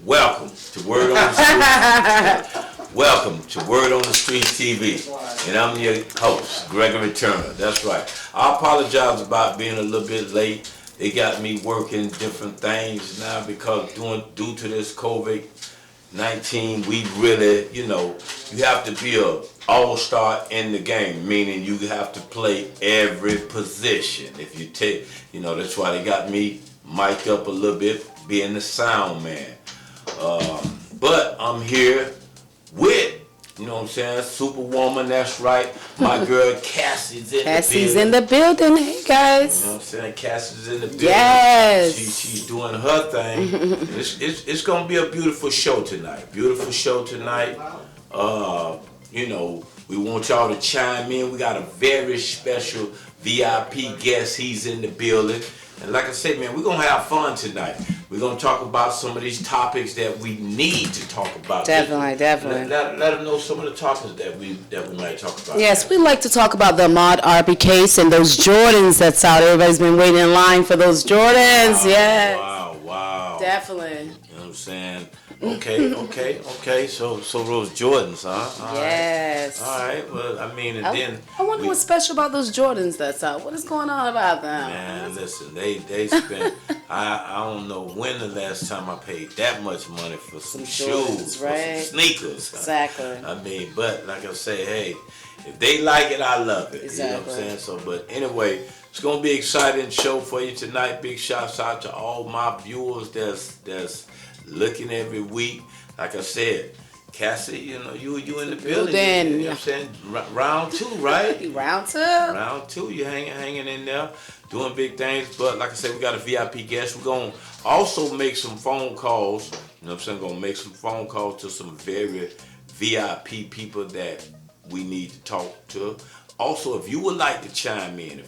Welcome to Word on the Street. Welcome to Word on the Street TV. And I'm your host, Gregory Turner. That's right. I apologize about being a little bit late. They got me working different things now because due to this COVID-19, we really, you have to be a all-star in the game, meaning you have to play every position. If you take, that's why they got me mic'd up a little bit, being the sound man. But I'm here with, Superwoman, that's right. My girl Cassie's in the building. Cassie's in the building, hey guys. You know what I'm saying? Cassie's in the building. Yes. She's doing her thing. It's going to be a beautiful show tonight. Beautiful show tonight. We want y'all to chime in. We got a very special VIP guest. He's in the building. And like I said, man, we're going to have fun tonight. We're going to talk about some of these topics that we need to talk about. Definitely. Let them know some of the topics that we might talk about. Yes, we like to talk about the Ahmaud Arbery case and those Jordans that's out. Everybody's been waiting in line for those Jordans. Wow, yes. Wow. Definitely. You know what I'm saying? Okay. So those Jordans, huh? Yes. All right. Well, I mean, and then I wonder what's special about those Jordans that's out. What is going on about them? Man, listen, they spent. I don't know when the last time I paid that much money for some shoes, right? For some sneakers. Exactly. I mean, but like I say, hey, if they like it, I love it. Exactly. You know what I'm saying? So, but anyway, it's gonna be an exciting show for you tonight. Big shouts out to all my viewers that's looking every week. Like I said, Cassie, you in the building. You know what I'm saying? Round 2, right? Round 2. Round 2, you hanging in there, doing big things. But like I said, we got a VIP guest. We're going to also make some phone calls. You know what I'm saying? Going to make some phone calls to some very VIP people that we need to talk to. Also, if you would like to chime in,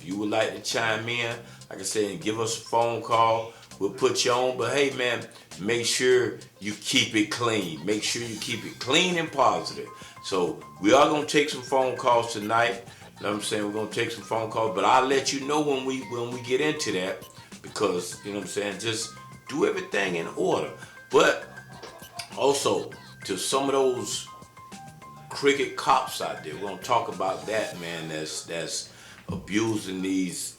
like I said, and give us a phone call, we'll put you on. But hey, man, make sure you keep it clean. Make sure you keep it clean and positive. So we are going to take some phone calls tonight. You know what I'm saying? We're going to take some phone calls. But I'll let you know when we get into that. Because, you know what I'm saying, just do everything in order. But also, to some of those cricket cops out there, we're going to talk about that, man, that's abusing these,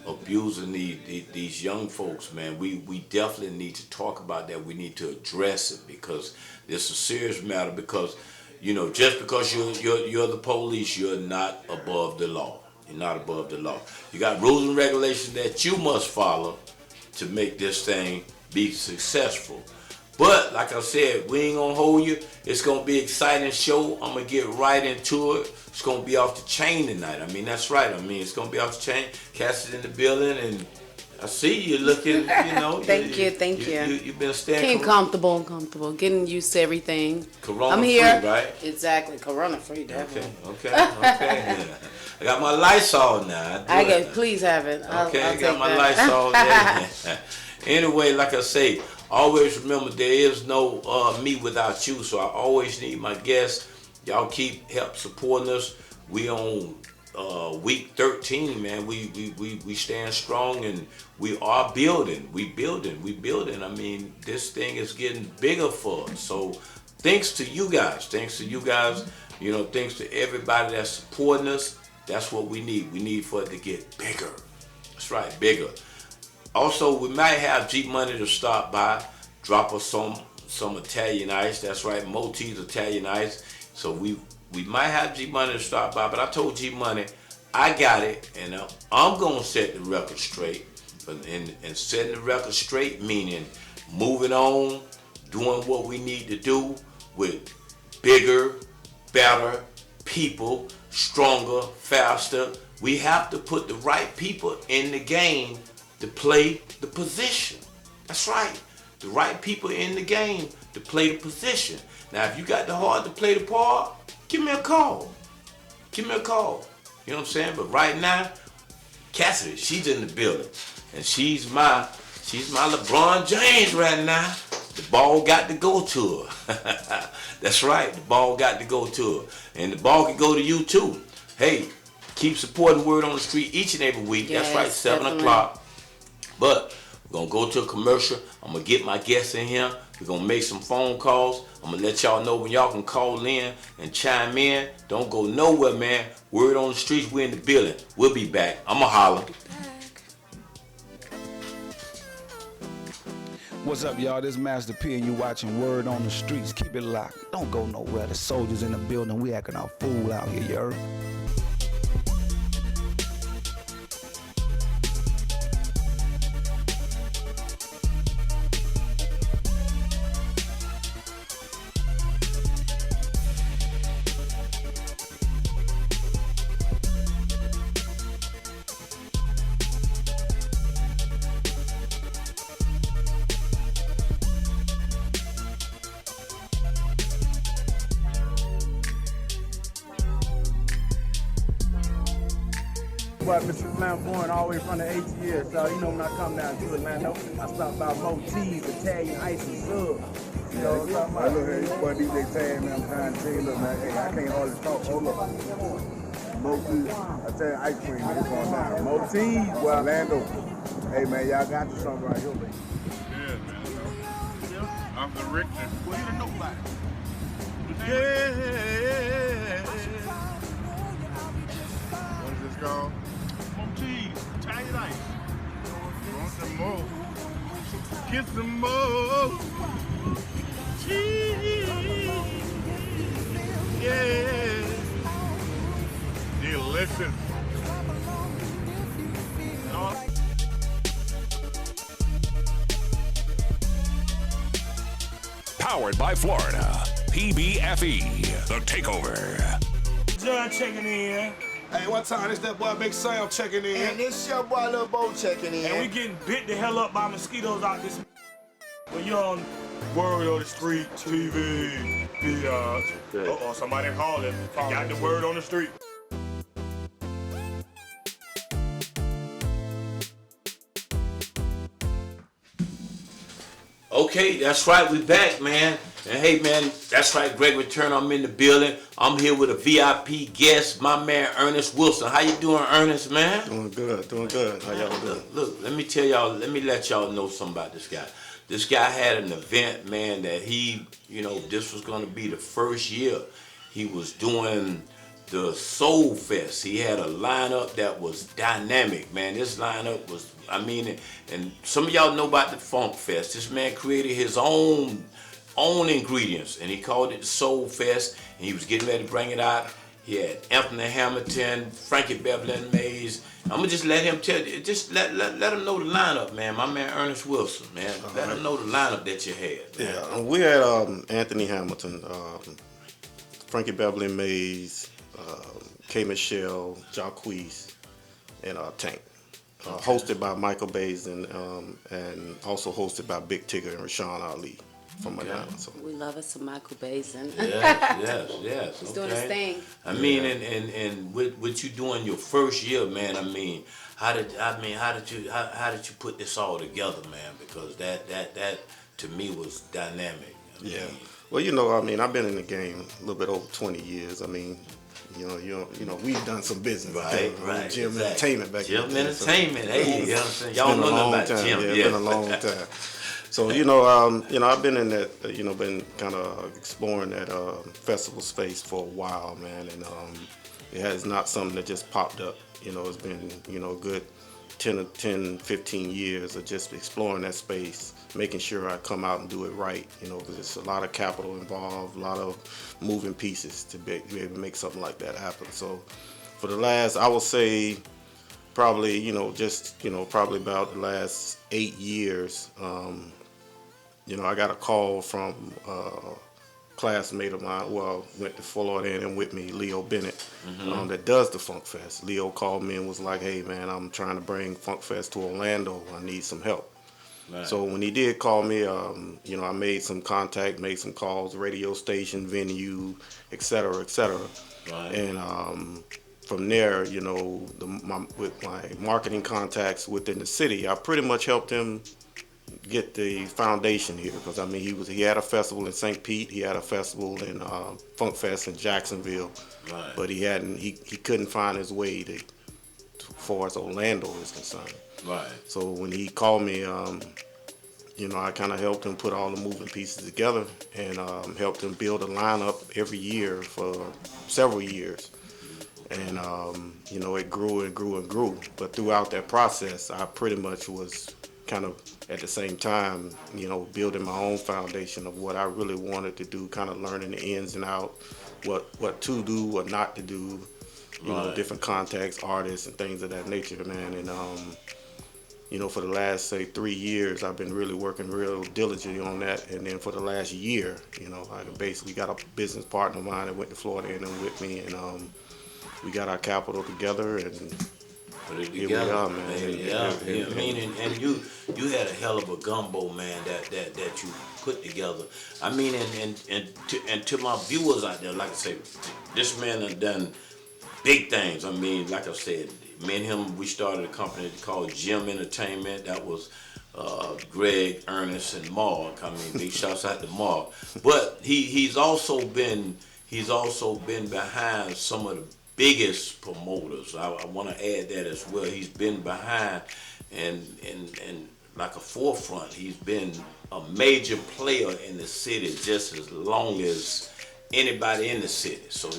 abusing these young folks, man. We definitely need to talk about that. We need to address it because it's a serious matter. Because just because you're the police, you're not above the law. You're not above the law. You got rules and regulations that you must follow to make this thing be successful. But like I said, we ain't gonna hold you. It's gonna be an exciting show. I'm gonna get right into it. It's gonna be off the chain tonight. I mean, that's right. I mean, it's gonna be off the chain. Cassie's in the building, and I see you looking. Thank you. You've been staying comfortable, getting used to everything. Corona I'm here. Free, right? Exactly, Corona free, definitely. Okay. Yeah. I got my Lysol now. Please have it. I got my Lysol there. Anyway, like I say, always remember there is no me without you. So I always need my guests. Y'all help supporting us. We on week 13, man. We stand strong and we are building. We building. I mean, this thing is getting bigger for us. So thanks to you guys. Thanks to everybody that's supporting us. That's what we need. We need for it to get bigger. That's right, bigger. Also, we might have G Money to stop by, drop us some Italian ice. That's right, Moti's Italian ice. So we might have G Money to stop by, but I told G Money I got it, and I'm gonna set the record straight. And setting the record straight meaning moving on, doing what we need to do with bigger, better people, stronger, faster. We have to put the right people in the game to play the position. That's right. The right people in the game to play the position. Now, if you got the heart to play the part, give me a call. You know what I'm saying? But right now, Cassidy, she's in the building. And she's my LeBron James right now. The ball got to go to her. That's right. The ball got to go to her. And the ball can go to you too. Hey, keep supporting Word on the Street each and every week. Yes, that's right, 7 o'clock. But we're going to go to a commercial. I'm going to get my guests in here. We're gonna make some phone calls. I'm gonna let y'all know when y'all can call in and chime in. Don't go nowhere, man. Word on the streets, we're in the building. We'll be back. I'ma holler. What's up, y'all? This is Master P, and you watching Word on the Streets. Keep it locked. Don't go nowhere. The soldiers in the building. We acting our fool out here, you heard? Well, Mr. Flamboyant, always from the ATL, so you know when I come down to Atlanta, I stop by MOT's, Italian Ice and Sub. You know what I'm talking about? Look, hey, boy, DJ Tag, man, I'm trying to tell you, look, man, hey, I can't hardly talk. Hold up. MOT's, Italian Ice Cream, man, it's going down. MOT's, well, Orlando. Hey, man, y'all got you something right here, man. Yeah, man. I'm the Richter. Well, you didn't know about it. Yeah. What is this called? Cheese, Italian ice. Want some more? Get some more. Cheese. Yeah. Delicious. Powered by Florida. PBFE. The Takeover. John checking in. Hey, what time? It's that boy Big Sam checking in. And this your boy Lil Bo checking in. And we getting bit the hell up by mosquitoes out this. When you're on Word on the Street TV. Uh-oh, somebody calling. Got the word on the street. Okay, that's right, we back, man. And hey, man, that's right, Greg Return, I'm in the building. I'm here with a VIP guest, my man Ernest Wilson. How you doing, Ernest, man? Doing good. How y'all doing? Look, let me tell y'all, let me let y'all know something about this guy. This guy had an event, man, that he, this was going to be the first year he was doing the Soul Fest. He had a lineup that was dynamic, man. This lineup was, and some of y'all know about the Funk Fest. This man created his own ingredients, and he called it the Soul Fest, and he was getting ready to bring it out. He had Anthony Hamilton, Frankie Beverly and Mays. I'm gonna just let him tell you, just let him know the lineup, man. My man Ernest Wilson, man. Let him know the lineup that you had, man. Yeah, we had Anthony Hamilton, Frankie Beverly and Mays, K. Michelle, Jacquees, and Tank. Hosted by Michael Bays and also hosted by Big Tigger and Rashawn Ali from Atlanta. So. We love us some Michael Basin. Yes. He's doing his thing. And with what you doing your first year, man. How did you put this all together, man? Because that to me was dynamic. Well, I've been in the game a little bit over 20 years. We've done some business. Right. Gym entertainment back Gym in the day. entertainment. Hey, y'all know nothing about gym. Yeah, it's been a long time. So, I've been in that, been kind of exploring that festival space for a while, man. And it has not something that just popped up. It's been, a good 10, 15 years of just exploring that space, making sure I come out and do it right, because it's a lot of capital involved, a lot of moving pieces to be able to make something like that happen. So for the last, I would say, probably, probably about the last 8 years, I got a call from a classmate of mine, went to Florida A&M with me, Leo Bennett, that does the Funk Fest. Leo called me and was like, hey, man, I'm trying to bring Funk Fest to Orlando. I need some help. Right. So when he did call me, I made some contact, made some calls, radio station, venue, et cetera, et cetera. Right. And from there, with my marketing contacts within the city, I pretty much helped him get the foundation here, because he had a festival in St. Pete, he had a festival in Funk Fest in Jacksonville, right. But he couldn't find his way to far as Orlando is concerned. Right. So when he called me, I kind of helped him put all the moving pieces together and helped him build a lineup every year for several years. And, it grew and grew and grew. But throughout that process, I pretty much was kind of at the same time, building my own foundation of what I really wanted to do, kind of learning the ins and outs, what to do, what not to do, different contacts, artists, and things of that nature, man. And, for the last, say, 3 years, I've been really working real diligently on that. And then for the last year, I basically got a business partner of mine that went to Florida and with me, and we got our capital together, and put it here together. we are, man. I mean, and you had a hell of a gumbo, man, that you put together. I mean, and to my viewers out there, like I say, this man has done big things. I mean, like I said, me and him, we started a company called Gym Entertainment. That was Greg, Ernest, and Mark. I mean, big shouts out to Mark. But he's also been behind some of the biggest promoters. I want to add that as well. He's been behind and like a forefront. He's been a major player in the city just as long as anybody in the city. So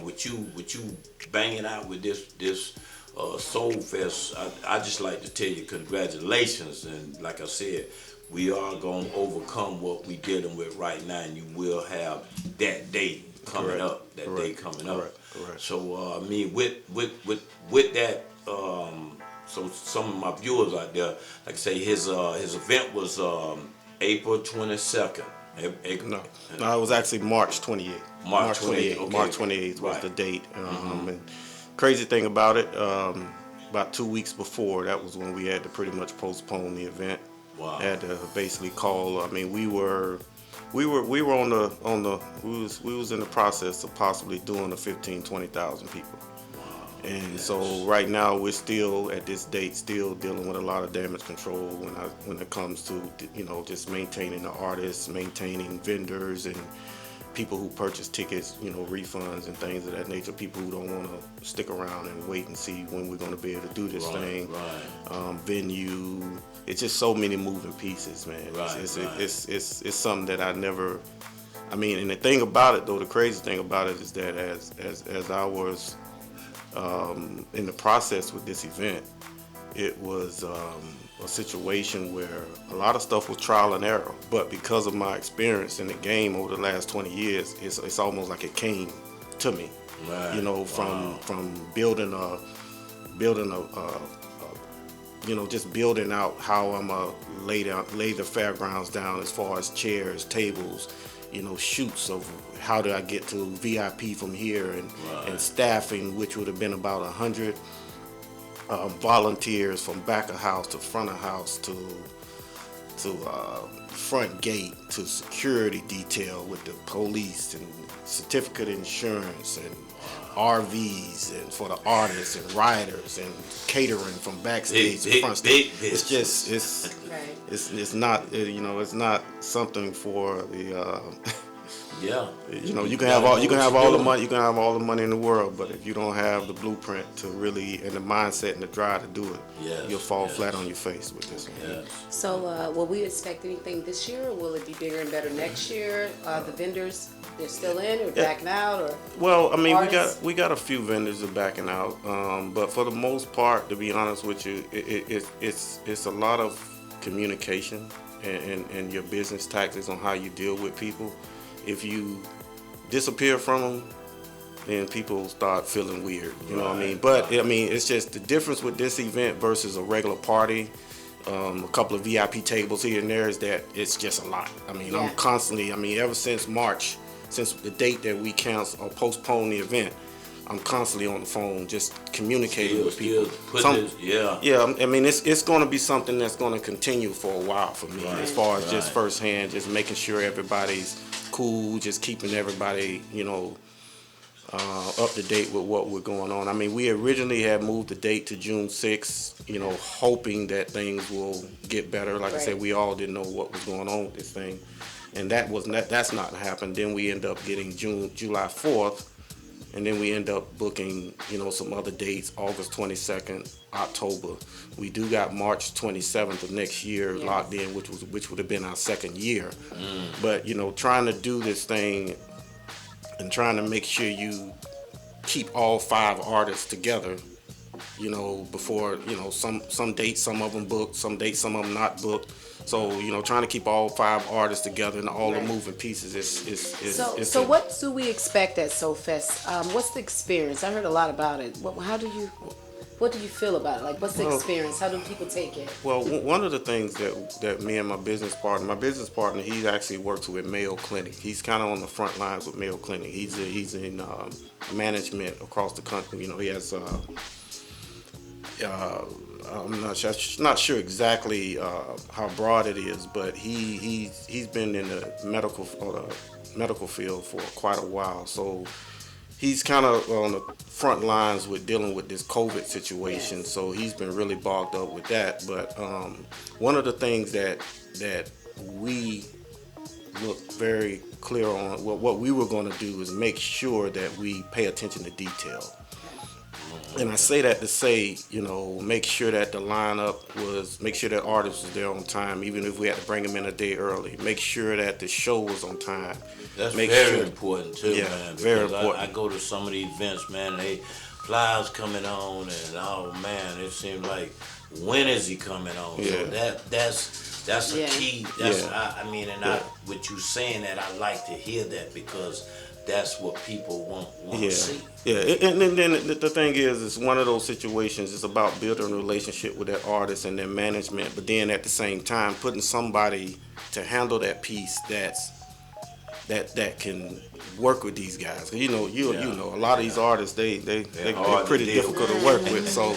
with you banging out with this Soul Fest, I just like to tell you congratulations. And like I said, we are going to overcome what we're dealing with right now, and you will have that day coming up. That day coming up. Correct. So I mean, with that, so some of my viewers out there, like I say, his event was April 22nd. No, it was actually March 28th. March 28th. Okay. March 28th was the date. And crazy thing about it, about 2 weeks before, that was when we had to pretty much postpone the event. Wow. Had to basically call. I mean, we were on the we was in the process of possibly doing 20,000 people. And so right now we're still at this date still dealing with a lot of damage control when it comes to just maintaining the artists, maintaining vendors and people who purchase tickets, refunds and things of that nature, people who don't want to stick around and wait and see when we're going to be able to do this thing. Venue, it's just so many moving pieces, man. It's something that I never, I mean, and the thing about it though, the crazy thing about it is that as I was in the process with this event, it was a situation where a lot of stuff was trial and error, but because of my experience in the game over the last 20 years, it's almost like it came to me. From building just building out how I'm gonna lay the fairgrounds down as far as chairs, tables, shoots of how do I get to VIP from here, and staffing, which would have been about 100 volunteers from back of house to front of house to front gate to security detail with the police and certificate insurance and RVs and for the artists and riders and catering from backstage to front stage. It's just it's not it's not something for the you can have all the money in the world, but if you don't have the blueprint to really and the mindset and the drive to do it, you'll fall flat on your face with this one. So will we expect anything this year, or will it be bigger and better next year? The vendors, they're still in or backing out, or? Well, I mean, artists? we got a few vendors that are backing out, but for the most part, to be honest with you, it's a lot of communication and your business tactics on how you deal with people. If you disappear from them, then people start feeling weird. You know what I mean? But I mean, it's just the difference with this event versus a regular party. A couple of VIP tables here and there is that it's just a lot. I mean, I'm constantly. I mean, ever since March, since the date that we cancel or postpone the event, I'm constantly on the phone, just communicating with people. I mean, it's going to be something that's going to continue for a while for me, as far as just firsthand, just making sure everybody's cool, just keeping everybody, up to date with what we're going on. I mean, we originally had moved the date to June 6th, hoping that things will get better. Like I said, we all didn't know what was going on with this thing, and that's not happened. Then we end up getting July 4th, and then we end up booking, some other dates, August 22nd, October. We do got March 27th of next year locked in, which would have been our second year. But, trying to do this thing and trying to make sure you keep all 5 artists together, before, some dates, some of them booked, some dates, some of them not booked. So, trying to keep all 5 artists together and all the moving pieces is So what do we expect at SoFest? What's the experience? I heard a lot about it. What do you feel about it? Like, what's the experience? How do people take it? Well, one of the things that me and my business partner, he actually works with Mayo Clinic. He's kind of on the front lines with Mayo Clinic. He's in management across the country. He has I'm not sure exactly how broad it is, but he's been in the medical field for quite a while. So he's kind of on the front lines with dealing with this COVID situation. So he's been really bogged up with that. But one of the things that we look very clear on, what we were going to do is make sure that we pay attention to detail. And I say that to say, make sure that the lineup make sure that artists was there on time, even if we had to bring them in a day early. Make sure that the show was on time. That's very important too, man. Very important. I go to some of the events, man. Flyers coming on, and oh man, it seems like when is he coming on? Yeah. So that's a key. With you saying that, I like to hear that because that's what people want to see. Yeah, and then the thing is, it's one of those situations. It's about building a relationship with that artist and their management, but then at the same time, putting somebody to handle that piece that can work with these guys. You know, a lot of these artists, they're pretty difficult to work with. So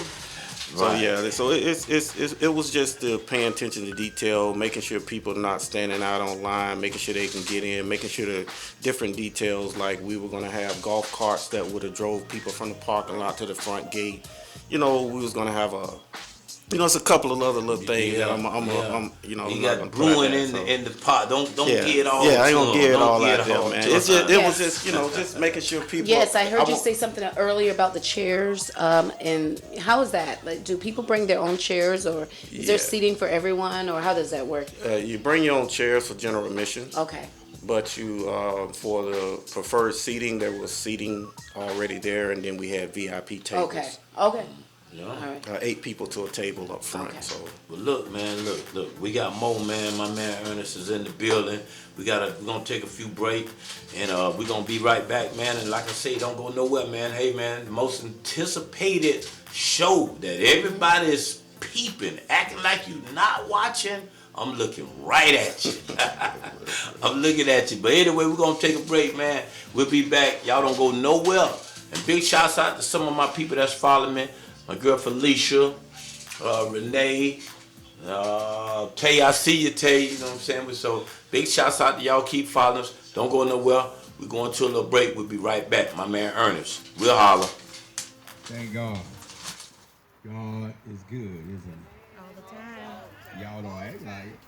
it was just paying attention to detail, making sure people are not standing out online, making sure they can get in, making sure the different details, like we were going to have golf carts that would have drove people from the parking lot to the front gate. We was going to have it's a couple of other little things that I'm you got brewing in the pot. Don't get it all. Yeah, I ain't gonna get it all out there, man. It was just just making sure people. Yes, I heard you say something earlier about the chairs. And how is that? Like, do people bring their own chairs, or is there seating for everyone, or how does that work? You bring your own chairs for general admission. Okay. But you, for the preferred seating, there was seating already there, and then we had VIP tables. Okay. Yeah. All right. 8 people to a table up front. Okay. So. But look, man, look. We got more, man. My man Ernest is in the building. We're gonna take a few breaks, and we're gonna be right back, man. And like I say, don't go nowhere, man. Hey, man, the most anticipated show that everybody is peeping, acting like you not watching. I'm looking right at you. I'm looking at you. But anyway, we're gonna take a break, man. We'll be back. Y'all don't go nowhere. And big shouts out to some of my people that's following me. My girl Felicia, Renee, Tay, I see you, Tay, you know what I'm saying? So big shouts out to y'all. Keep following us. Don't go nowhere. We're going to a little break. We'll be right back. My man Ernest. We'll holler. Thank God. God is good, isn't he? All the time. Y'all don't act like it.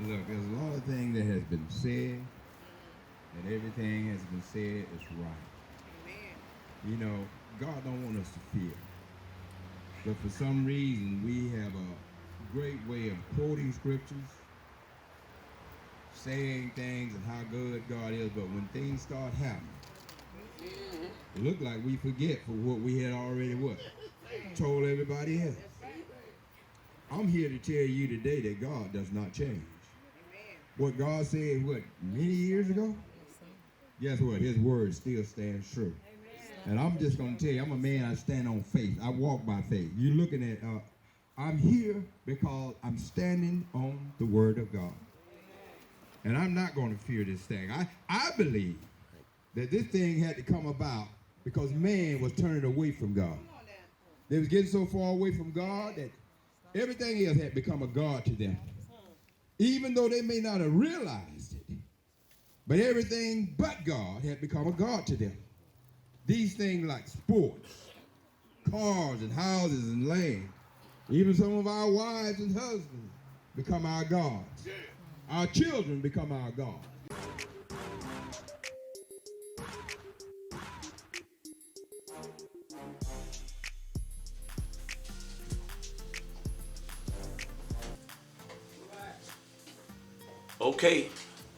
Look, there's a lot of things that has been said, and everything has been said is right. God don't want us to fear. But for some reason, we have a great way of quoting scriptures, saying things and how good God is, but when things start happening, it look like we forget for what we had already told everybody else. I'm here to tell you today that God does not change. What God said, many years ago? Guess what? His word still stands true. And I'm just going to tell you, I'm a man, I stand on faith. I walk by faith. You're looking at, I'm here because I'm standing on the word of God. And I'm not going to fear this thing. I believe that this thing had to come about because man was turning away from God. They was getting so far away from God that everything else had become a God to them. Even though they may not have realized it. But everything but God had become a God to them. These things like sports, cars and houses and land, even some of our wives and husbands become our gods. Our children become our gods. Okay,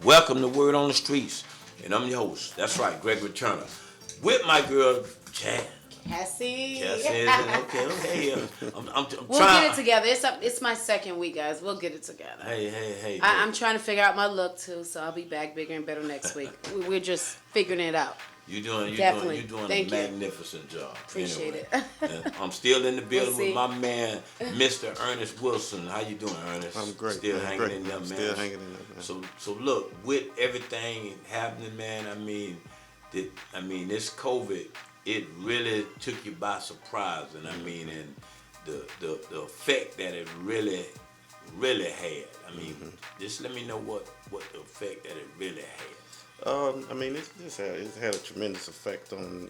welcome to Word on the Streets, and I'm your host. That's right, Gregory Turner, with my girl Chad. Cassie. Okay. I'm We'll trying. get it together. It's my second week, guys. We'll get it together. Hey. I'm trying to figure out my look too, so I'll be back bigger and better next week. We're just figuring it out. You're doing a magnificent job. Appreciate it. And I'm still in the building with my man, Mr. Ernest Wilson. How you doing, Ernest? I'm great. Still hanging in there, man. Still hanging in there, man. So look, with everything happening, man. I mean, this COVID, it really took you by surprise, and I mean, and the effect that it really had. I mean, just let me know what the effect that it really had. I mean, it's had a tremendous effect on,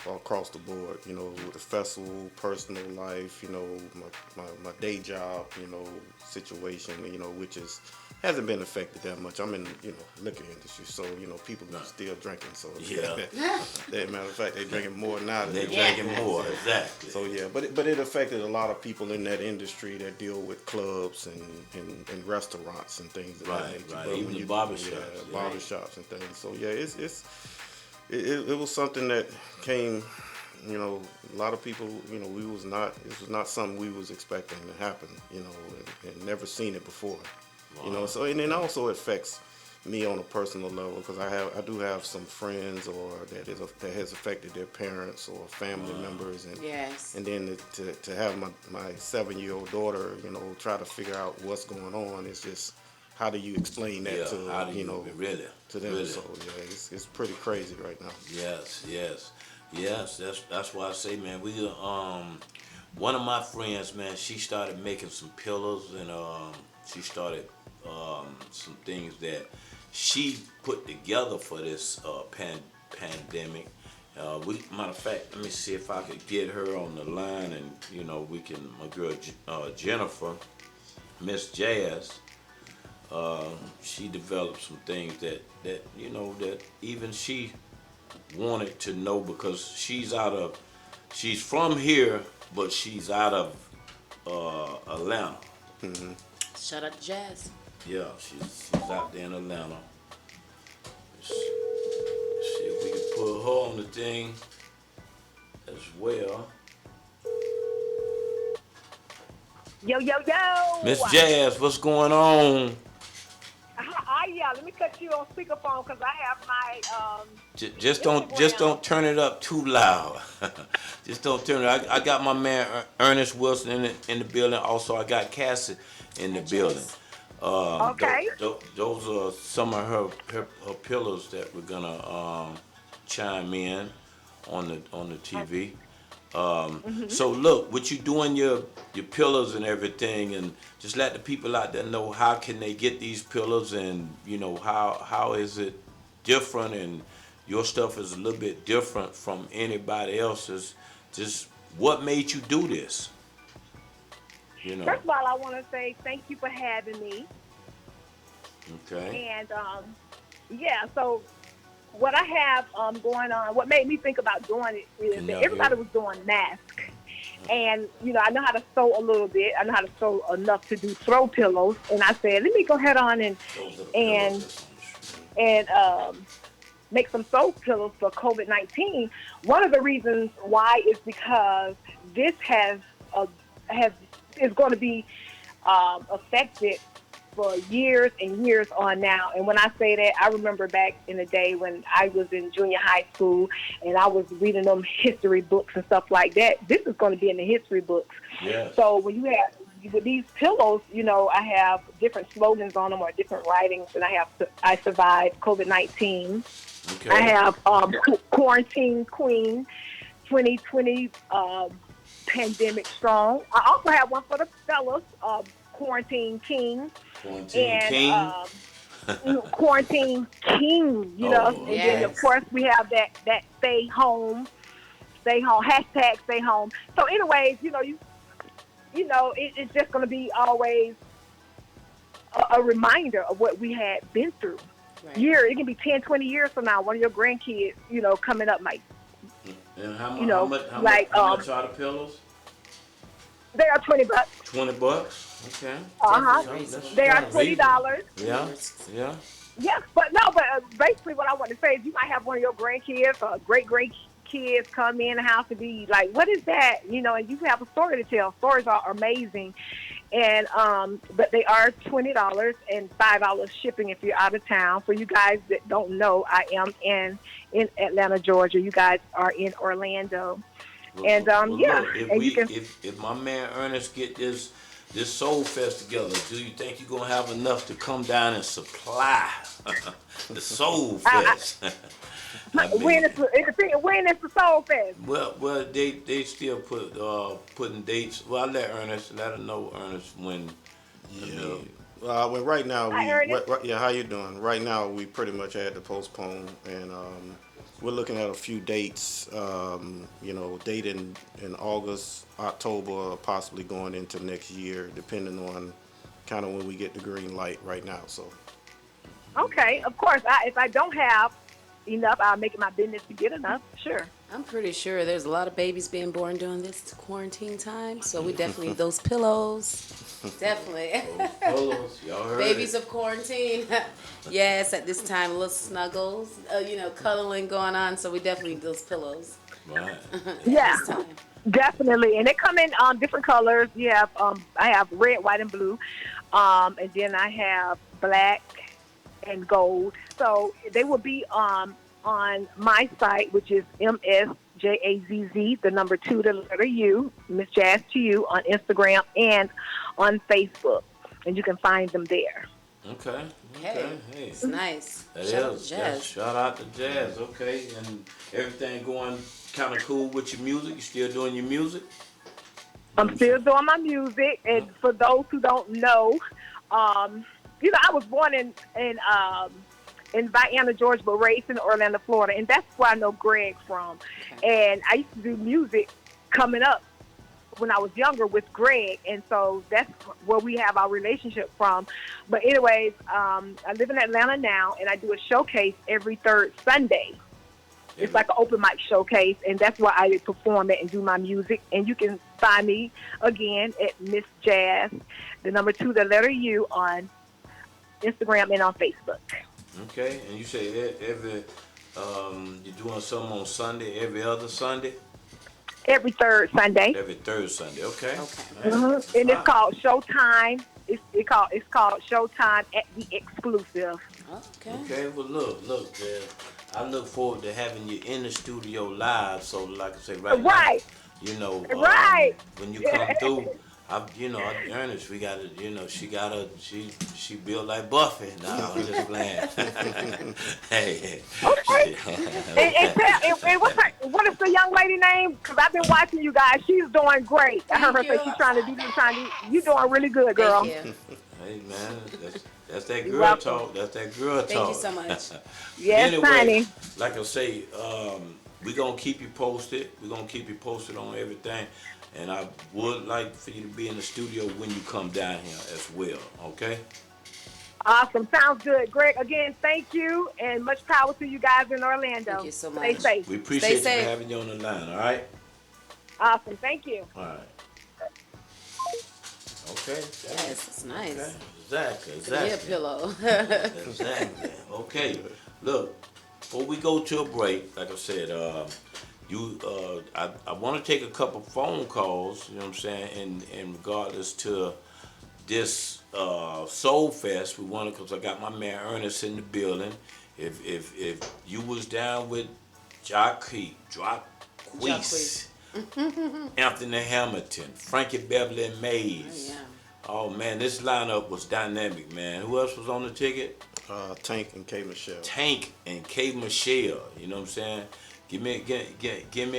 across the board, with the festival, personal life, my day job, situation, which hasn't been affected that much. I'm in, liquor industry, so, people are still drinking, so. Yeah. Matter of fact, they're drinking more now than They're drinking more, exactly. So, yeah, but it affected a lot of people in that industry that deal with clubs and restaurants and things of that nature. Right, But even when the you- barbershops. Yeah, barbershops and things. So, yeah, it was something that came, a lot of people, this was not something we was expecting to happen, and never seen it before. Wow. So, and it also affects me on a personal level, because I do have some friends that has affected their parents or family members, and Yes. and then to have my 7-year-old daughter, try to figure out what's going on, it's just, how do you explain that to really to them? really. So yeah, it's pretty crazy right now. Yes. That's why I say, man, we one of my friends, man, she started making some pillows, and she started some things that she put together for this pandemic. Matter of fact, let me see if I could get her on the line, and we can. My girl Jennifer, Miss Jazz. She developed some things that that even she wanted to know, because she's from here, but she's out of Atlanta. Mm-hmm. Shout out to Jazz. Yeah, she's out there in Atlanta. Let's see if we can put her on the thing as well. Yo. Miss Jazz, what's going on? Yeah, let me cut you on speakerphone because I have my Just don't turn it up too loud. Just don't turn it. I got my man Ernest Wilson in the building. Also, I got Cassie in the building. Okay. Those are some of her pillars that we're gonna chime in on the TV. So look, what you doing your pillars and everything, and just let the people out there know how can they get these pillars, and how is it different, and your stuff is a little bit different from anybody else's. Just what made you do this? First of all, I want to say thank you for having me. Okay. And so what I have going on, what made me think about doing it is that everybody was doing masks. And, I know how to sew a little bit. I know how to sew enough to do throw pillows. And I said, let me go ahead on and make some throw pillows for COVID-19. One of the reasons why is because this is going to be affected for years and years on now. And when I say that, I remember back in the day when I was in junior high school and I was reading them history books and stuff like that. This is going to be in the history books. Yes. So when you have, with these pillows, I have different slogans on them or different writings, and I survived COVID-19. Okay. I have Quarantine Queen, 2020 Pandemic Strong. I also have one for the fellas, Quarantine King. Quarantine King. Quarantine King, and then of course we have that stay home, hashtag stay home. So anyways, it's just going to be always a reminder of what we had been through. Right. It can be 10, 20 years from now, one of your grandkids, coming up might. And how much are the pillows? They are $20. $20. Okay. They are $20. Yeah. Yeah. Yes, but no, but basically what I want to say is you might have one of your grandkids or great-grandkids come in the house and be like, what is that? You know, and you have a story to tell. Stories are amazing. And but they are $20 and $5 shipping if you're out of town. For you guys that don't know, I am in Atlanta, Georgia. You guys are in Orlando. And yeah, look, and you can. If my man Ernest get this Soul Fest together, do you think you're gonna have enough to come down and supply the Soul Fest? When is the Soul Fest? Well, they still putting dates. Well, I let her know Ernest when. Yeah. Well, right now how you doing? Right now we pretty much had to postpone, and we're looking at a few dates. Date in August, October, possibly going into next year, depending on kind of when we get the green light. Right now, so. Okay, of course. If I don't have enough, I'll make it my business to get enough. Sure. I'm pretty sure there's a lot of babies being born during this quarantine time, so we definitely need those pillows. Definitely. Pillows, y'all heard babies it. of quarantine. Yes, at this time, little snuggles, cuddling going on, so we definitely need those pillows. Right. Yeah. Definitely, and they come in different colors. You have I have red, white, and blue, and then I have black and gold. So they will be on my site, which is MSJAZZ, the number 2, the letter U, Miss Jazz to You, on Instagram and on Facebook, and you can find them there. Okay. Hey, it's nice. Shout out to Jazz. Okay, and everything going kind of cool with your music. You still doing your music? I'm still doing my music, and for those who don't know, I was born in Vienna, Georgia, but raised in Orlando, Florida, and that's where I know Greg from. And I used to do music coming up when I was younger with Greg, and so that's where we have our relationship from. But anyways, I live in Atlanta now, and I do a showcase every third Sunday. It's like an open mic showcase, and that's where I perform it and do my music. And you can find me again at Miss Jazz, the number 2, the letter U, on Instagram and on Facebook. Okay, and you say every you're doing something on Sunday, every other Sunday? Every third Sunday. Every third Sunday, okay. Mm-hmm. And it's called Showtime. It's called Showtime at the Exclusive. Okay, well look, Jazz. I look forward to having you in the studio live. So, like I say, right now, when you come through, Ernest, we gotta, she built like Buffy. No, I'm just playing. Hey. Okay. and what is the young lady name? Because I've been watching you guys. She's doing great. I heard her say she's trying to do this, you're doing really good, girl. Thank you. Hey, man, that's that girl talk. That's that girl talk. Thank you so much. Yes, anyway, honey. Like I say, we're going to keep you posted. We're going to keep you posted on everything. And I would like for you to be in the studio when you come down here as well, okay? Awesome. Sounds good. Greg, again, thank you, and much power to you guys in Orlando. Thank you so much. Stay safe. We appreciate you having you on the line, all right? Awesome. Thank you. All right. Okay. Yes, it's nice. Okay. Exactly. Be a pillow. Exactly. Okay. Look, before we go to a break, like I said, I want to take a couple phone calls, you know what I'm saying, in regardless to this Soul Fest. We want to, because I got my man Ernest in the building. If you was down with Jacquees, Anthony Hamilton, Frankie Beverly and Mays. Oh man, this lineup was dynamic, man. Who else was on the ticket? Tank and K. Michelle. Tank and K. Michelle. You know what I'm saying? Give me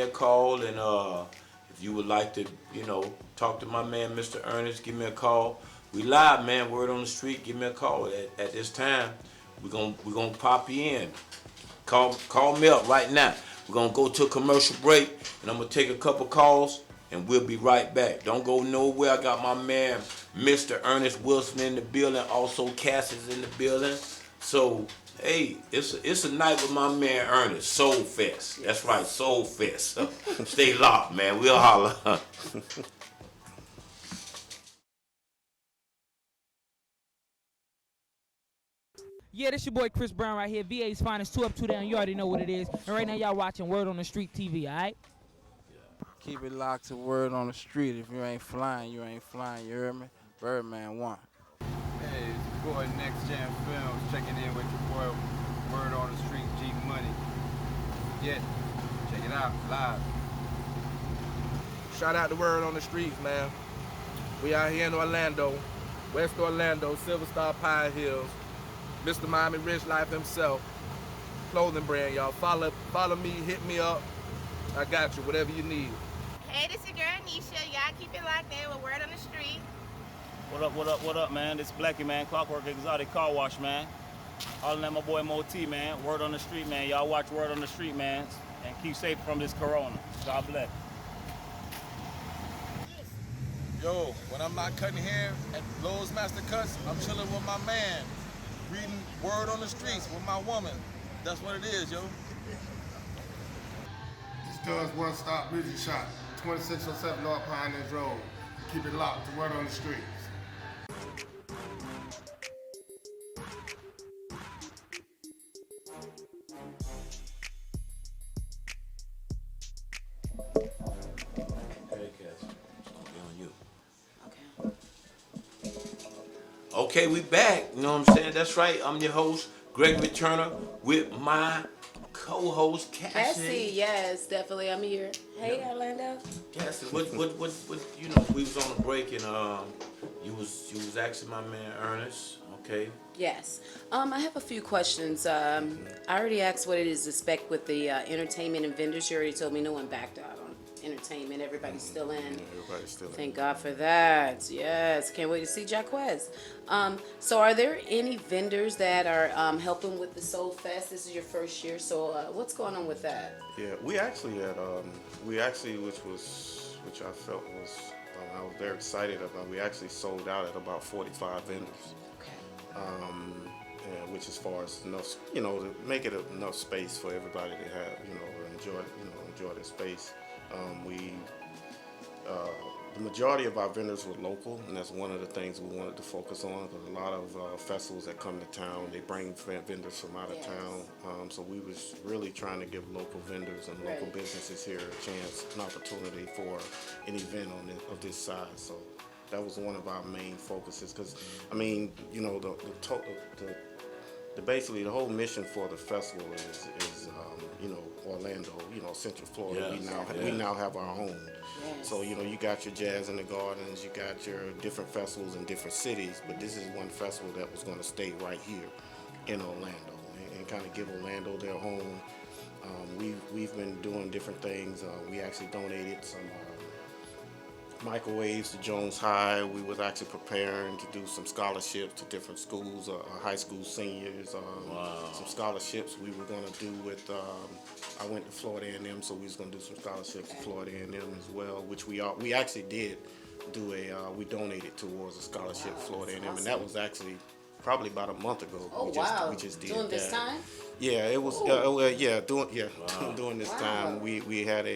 a call, and if you would like to, talk to my man, Mr. Ernest, give me a call. We live, man. Word on the street. Give me a call at this time. We're gonna pop you in. Call me up right now. We're gonna go to a commercial break, and I'm gonna take a couple calls, and we'll be right back. Don't go nowhere. I got my man, Mr. Ernest Wilson, in the building. Also, Cass is in the building. So, hey, it's a night with my man Ernest. Soul Fest. That's right, Soul Fest. Stay locked, man. We'll holler. Yeah, this your boy Chris Brown right here. VA's finest, 2 up, 2 down. You already know what it is. And right now y'all watching Word on the Street TV, all right? Keep it locked to Word on the Street. If you ain't flying, you ain't flying. You hear me? Birdman 1. Hey, it's your boy Next Gen Films checking in with your boy Word on the Street, G Money. Yeah, check it out, live. Shout out to Word on the Streets, man. We out here in Orlando, West Orlando, Silver Star Pine Hills. Mr. Miami Rich Life himself. Clothing brand, y'all. Follow me, hit me up. I got you, whatever you need. Hey, this your girl Nisha. Y'all keep it locked in with Word on the Street. What up, man? This Blackie, man. Clockwork Exotic Car Wash, man. Hollering at my boy Moti, man. Word on the Street, man. Y'all watch Word on the Street, man. And keep safe from this corona. God bless. Yo, when I'm not cutting hair at Lowe's Master Cuts, I'm chilling with my man, reading Word on the Streets with my woman. That's what it is, yo. This does One Stop Music Shop, 2607 North Pioneers Road. Keep it locked to Word on the Streets. Okay, we back. You know what I'm saying? That's right. I'm your host, Gregory Turner, with my co-host, Cassie, yes, definitely. I'm here. Hey, Orlando. Cassie, what, you know, we was on a break and you was asking my man Ernest, okay? Yes. I have a few questions. I already asked what it is to expect with the entertainment and vendors. You already told me no one backed out on entertainment. Everybody's still in. Everybody's still in. Thank God for that. Yes. Can't wait to see Jaquez. So are there any vendors that are helping with the Soul Fest? This is your first year, so what's going on with that? Yeah, we actually had, which I felt was, I was very excited about. We actually sold out at about 45 vendors. And which, as far as enough, you know, to make it enough space for everybody to have, you know, enjoy their space. The majority of our vendors were local, and that's one of the things we wanted to focus on, because a lot of festivals that come to town, they bring vendors from out of town. So we was really trying to give local vendors and local businesses here a chance, an opportunity for an event of this size. So that was one of our main focuses, because I mean, you know, basically the whole mission for the festival is you know, Orlando, you know, Central Florida. We now have our own. So, you know, you got your Jazz in the Gardens, you got your different festivals in different cities, but this is one festival that was going to stay right here in Orlando and kind of give Orlando their home. We've been doing different things. We actually donated some microwaves to Jones High. We was actually preparing to do some scholarships to different schools, high school seniors. Some scholarships we were going to do with, I went to Florida A&M, so we was going to do some scholarships to Florida A&M as well, which we actually did do we donated towards a scholarship to Florida A&M, and that was actually probably about a month ago. We just did Doing this time? Yeah, it was, during this time, we had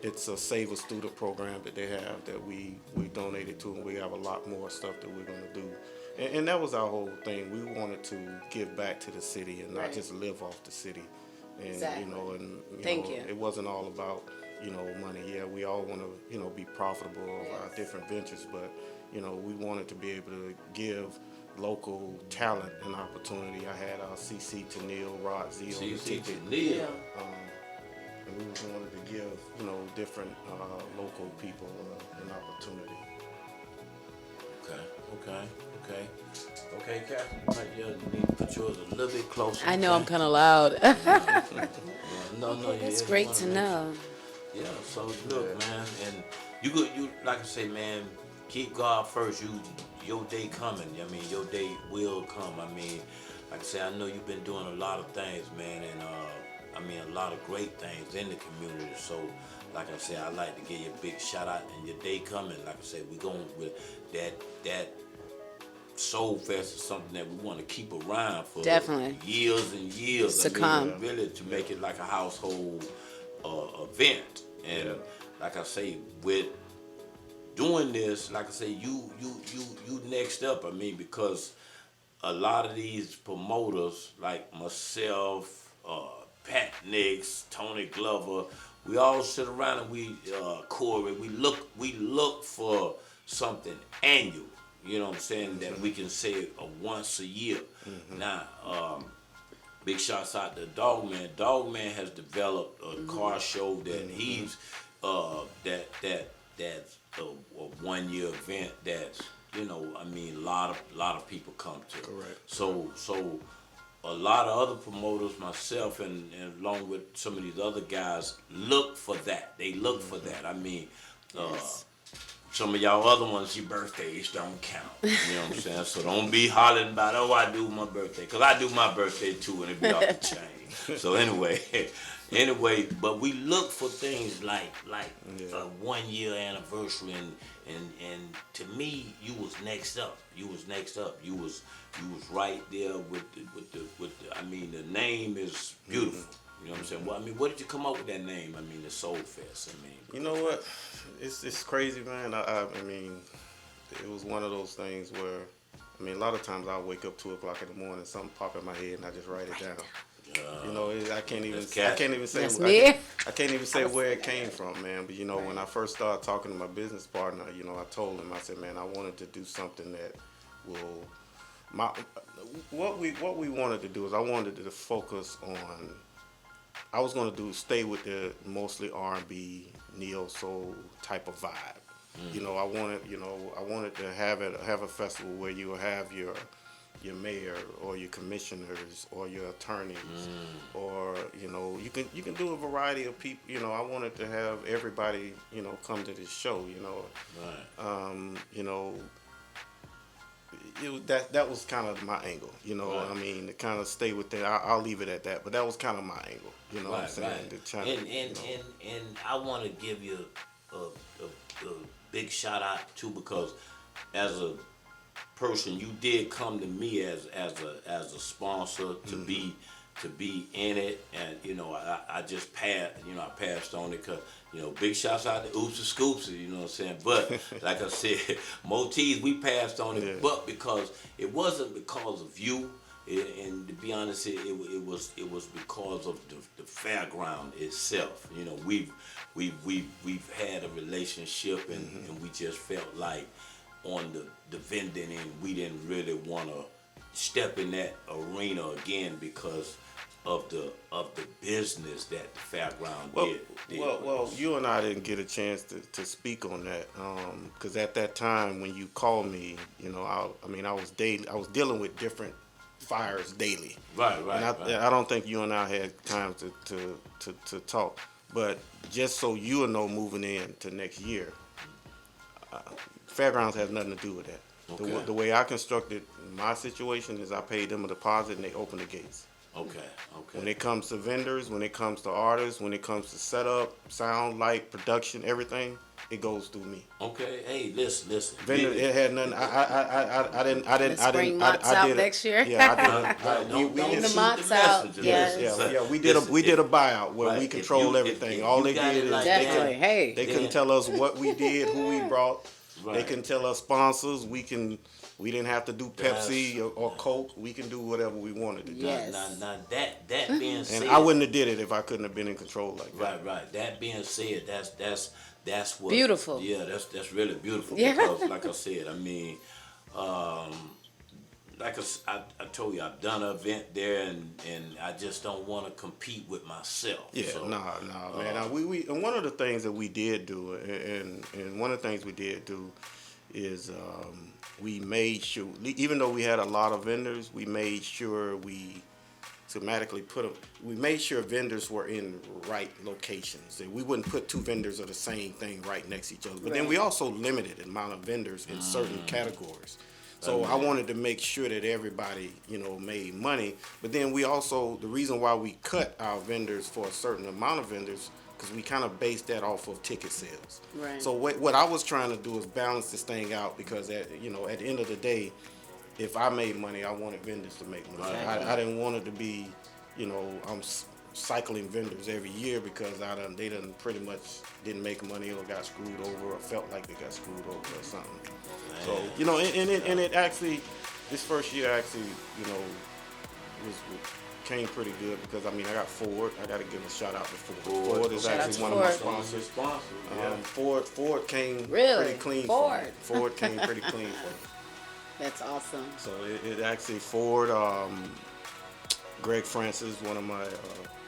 it's a Save a Student program that they have that we donated to, and we have a lot more stuff that we're going to do. And that was our whole thing. We wanted to give back to the city and not just live off the city. And, exactly. you know, it wasn't all about, you know, money. Yeah, we all want to, you know, be profitable of our different ventures, but, you know, we wanted to be able to give local talent an opportunity. I had CC Tennille, Rod Z on the ticket. And we just wanted to give, you know, different local people an opportunity. Okay, Captain, you need to put yours a little bit closer. I know I'm kind of loud. No, it's great to know. Yeah, so look, man, and you like I say, man, keep God first. Your day coming. I mean, your day will come. I mean, like I say, I know you've been doing a lot of things, man, and I mean, a lot of great things in the community. So, like I said, I'd like to give you a big shout out, and your day coming. Like I said, we're going with that Soul Fest is something that we want to keep around for years and years. To come. Really, to make it like a household event. And like I say, with doing this, like I say, you next up. I mean, because a lot of these promoters, like myself, Pat Nix, Tony Glover, we all sit around and Corey, we look for something annual. You know what I'm saying? That we can say once a year. Now, big shouts out to Dogman. Dogman has developed a car show that he's that's a 1 year event that's, you know, I mean, a lot of people come to. Correct. So a lot of other promoters, myself and along with some of these other guys, look for that. They look for that. I mean, some of y'all other ones, your birthdays don't count. You know what I'm saying? So don't be hollering about, oh, I do my birthday. Because I do my birthday too, and it be off the chain. So anyway, but we look for things like a 1 year anniversary, and to me, you was next up. You was right there with the I mean, the name is beautiful. You know what I'm saying? Well, I mean, what did you come up with that name? I mean, the Soul Fest. I mean, you know what? It's crazy, man. I mean, it was one of those things where, I mean, a lot of times I wake up 2 o'clock in the morning, something pop in my head, and I just write it down. You know, I can't even say I can't even say where it came from, man. But you know, when I first started talking to my business partner, you know, I told him, I said, man, I wanted to do something that will. What we wanted to do is I wanted to focus on. I was going to stay with the mostly R&B, neo soul type of vibe. You know, I wanted to have a festival where you will have your mayor or your commissioners or your attorneys or, you know, you can do a variety of people. You know, I wanted to have everybody, you know, come to this show, you know. Right. You know, that was kind of my angle, you know. Right. I mean, to kind of stay with that, I'll leave it at that. But that was kind of my angle, you know what I'm saying? And I want to give you a big shout out too, because as a person, you did come to me as a sponsor to be in it, and you know, I just passed, you know, I passed on it because, you know, big shouts out to Oops and Scoops, you know what I'm saying? But like I said, Motees, we passed on it, but because it wasn't because of you, and to be honest, it was because of the fairground itself. You know, we've had a relationship, and we just felt like on the vending end, we didn't really want to step in that arena again because of the business that the fairground did. Well, you and I didn't get a chance to speak on that because at that time when you called me, you know, I was dealing with different fires daily. Right. I don't think you and I had time to talk, but just so you know, moving into next year, fairgrounds has nothing to do with that. Okay. The way I constructed my situation is I paid them a deposit and they open the gates. Okay. When it comes to vendors, when it comes to artists, when it comes to setup, sound, light, production, everything, it goes through me. Okay. Hey, listen. Vendor, it had nothing. I didn't. Bring Mott's out next year. Yeah, I did. We did the Mott's out. Yeah. We did a buyout where we control everything. All they did is they couldn't tell us what we did, who we brought. Right. They can tell us sponsors. We didn't have to do Pepsi or Coke. We can do whatever we wanted to do. Yes. Now that being said, and I wouldn't have did it if I couldn't have been in control like that. Right. That being said, that's what beautiful. Yeah, that's really beautiful. Yeah. Because like I said, I mean, like I told you, I've done an event there, and I just don't want to compete with myself. Yeah, so, man. We and one of the things that we did do, and one of the things we did do, is we made sure, even though we had a lot of vendors, we made sure we systematically we made sure vendors were in right locations. That we wouldn't put 2 vendors of the same thing right next to each other. But then we also limited the amount of vendors in certain categories. So I wanted to make sure that everybody, you know, made money. But then we also, the reason why we cut our vendors for a certain amount of vendors, because we kind of based that off of ticket sales. Right. So what I was trying to do is balance this thing out, because at the end of the day, if I made money, I wanted vendors to make money. Right. I didn't want it to be, you know, I'm cycling vendors every year because they done pretty much didn't make money or got screwed over or felt like they got screwed over or something. Man. So, you know, and it actually, this first year actually, came pretty good because I got Ford. I got to give a shout out to Ford. Ford is actually one of my sponsors. Ford came pretty clean. Ford came pretty clean for me. That's awesome. So it actually Ford. Greg Francis, one of my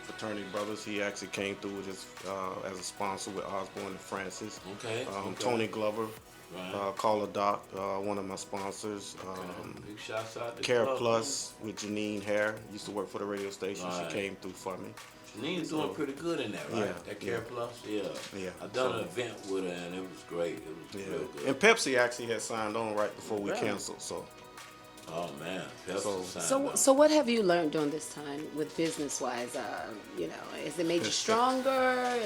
fraternity brothers, he actually came through with his as a sponsor with Osborne and Francis. Okay. Tony Glover. Right. Call a Doc, one of my sponsors. Big shouts out to Care Club, Plus with Janine Hare. Used to work for the radio station. Right. She came through for me. Janine's doing pretty good in that, right? Yeah, That Care Plus, yeah. I done an event with her and it was great. It was real good. And Pepsi actually had signed on right before we canceled. So. Oh man, Pepsi signed on. So what have you learned during this time with business-wise? Has it made you stronger?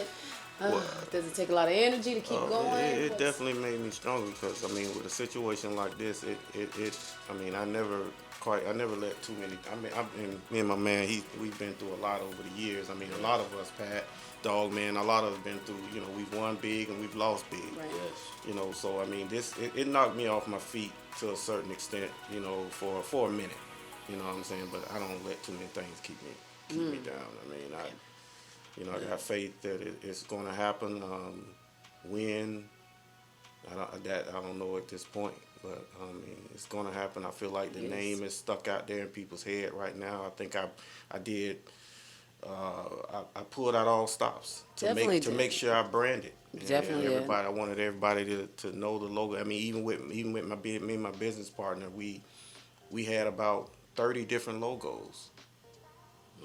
Does it take a lot of energy to keep going? It definitely made me stronger because with a situation like this, I never let too many. Me and my man, we've been through a lot over the years. A lot of us, Pat, Dog Man, a lot of us been through. We've won big and we've lost big. Right. Yes. So it knocked me off my feet to a certain extent. For a minute. You know what I'm saying? But I don't let too many things keep me down. I got faith that it's going to happen. When I don't know at this point, but it's going to happen. I feel like the name is stuck out there in people's head right now. I think I did. I pulled out all stops to make sure I branded. Definitely. I wanted everybody to know the logo. Even with me and my business partner, we had about 30 different logos,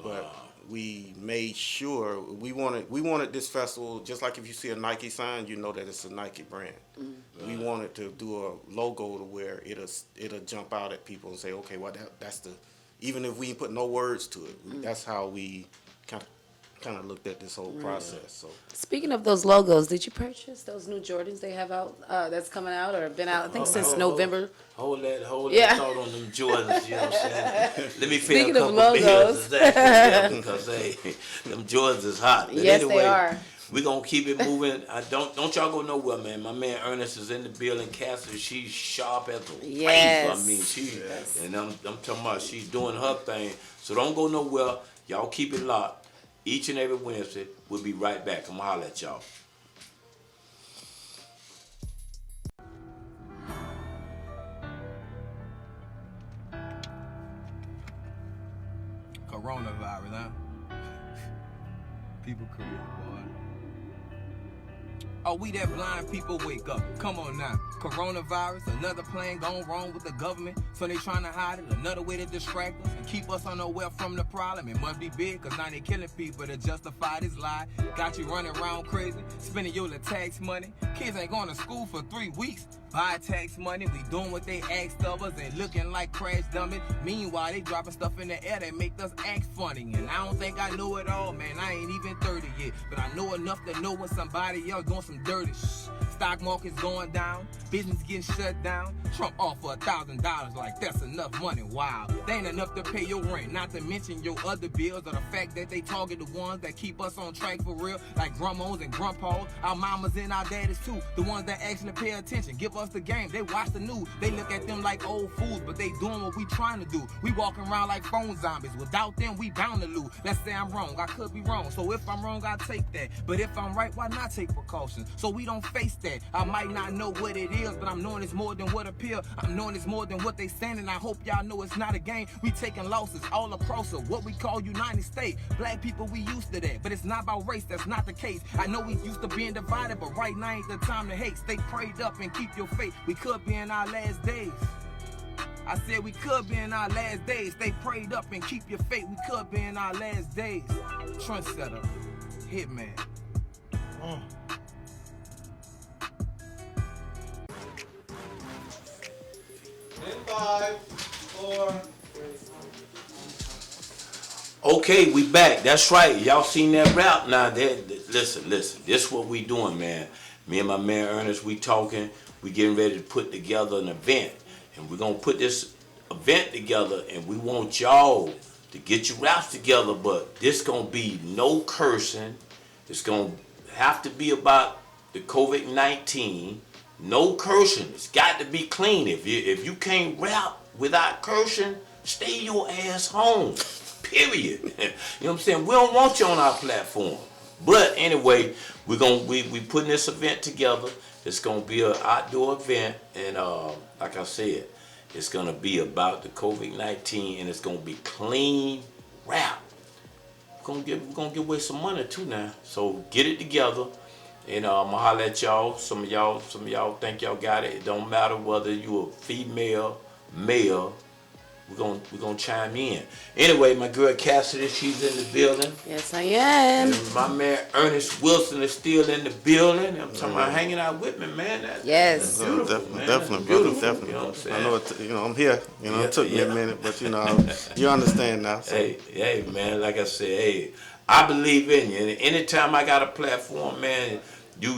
but we made sure we wanted this festival, just like if you see a Nike sign, you know that it's a Nike brand. Mm-hmm. We wanted to do a logo to where it'll jump out at people and say, okay, well that's even if we put no words to it, that's how we kind of looked at this whole process. So speaking of those logos, did you purchase those new Jordans they have out that's coming out or been out? I think since November. Hold that thought on them Jordans. You know what I'm saying? Let me pay a couple logos. bills because them Jordans is hot. But yes, anyway, they are. We're gonna keep it moving. Don't y'all go nowhere, man. My man Ernest is in the building. Cassie, she's sharp as a razor. And I'm talking about she's doing her thing. So don't go nowhere. Y'all keep it locked. Each and every Wednesday, we'll be right back. I'm gonna holler at y'all. Coronavirus, huh? People create, boy. Oh, we that blind people wake up. Come on now. Coronavirus, another plan gone wrong with the government. So they trying to hide it, another way to distract us and keep us unaware from the problem. It must be big, cause now they killing people to justify this lie. Got you running around crazy, spending your little tax money. Kids ain't going to school for 3 weeks. Buy tax money, we doing what they asked of us and looking like crash dummies. Meanwhile, they dropping stuff in the air that make us act funny. And I don't think I know it all, man. I ain't even 30 yet. But I know enough to know when somebody else doing some dirty shit. Stock market's going down, business getting shut down. Trump offer $1,000 like that's enough money. Wow, they ain't enough to pay your rent, not to mention your other bills or the fact that they target the ones that keep us on track for real, like grandmas and grandpas, our mamas and our daddies too, the ones that actually pay attention, give us the game, they watch the news, they look at them like old fools, but they doing what we trying to do. We walking around like phone zombies, without them we bound to lose. Let's say I'm wrong, I could be wrong, so if I'm wrong I take that, but if I'm right, why not take precautions, so we don't face that. I might not know what it is, but I'm knowing it's more than what appear. I'm knowing it's more than what they saying, and I hope y'all know it's not a game. We taking losses all across what we call United States. Black people, we used to that, but it's not about race, that's not the case. I know we used to being divided, but right now ain't the time to hate. Stay prayed up and keep your faith. We could be in our last days. I said we could be in our last days. Stay prayed up and keep your faith. We could be in our last days. Trendsetter, Hitman. 5, 4. Okay, we back. That's right. Y'all seen that rap? Now, listen. This what we doing, man. Me and my man Ernest, we talking. We getting ready to put together an event. And we're going to put this event together, and we want y'all to get your raps together, but this going to be no cursing. It's going to have to be about the COVID-19. No cursing. It's got to be clean. If you can't rap, without cursing, stay your ass home. Period. You know what I'm saying? We don't want you on our platform. But anyway, we putting this event together. It's gonna be an outdoor event, and like I said, it's gonna be about the COVID-19, and it's gonna be clean rap. We're gonna give away some money too now. So get it together, and I'm gonna holler at y'all. Some of y'all think y'all got it. It don't matter whether you a female, male. We're gonna chime in. Anyway, my girl Cassidy, she's in the building. Yes, I am. And my man Ernest Wilson is still in the building. I'm talking about hanging out with me, man. Yes. That's beautiful, man. Definitely, Beautiful, definitely. You know what I'm saying? I know I'm here. It took me a minute, but you understand now. So. Hey, man. Like I said, hey, I believe in you. And anytime I got a platform, man, you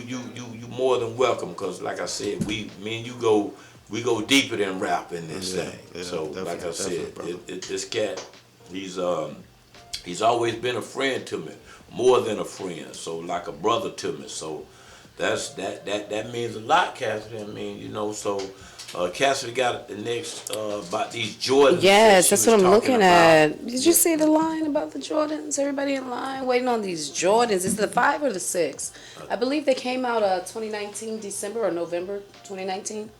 more than welcome. Cause like I said, me and you we go deeper than rap in this thing. Yeah, so like I said, this cat, he's always been a friend to me, more than a friend. So like a brother to me. So that means a lot, Cassidy. I mean, so Cassidy got the next about these Jordans. Yes, that's what I'm looking at. Did you see the line about the Jordans? Everybody in line waiting on these Jordans. Is it the 5 or the 6? I believe they came out 2019 December or November 2019.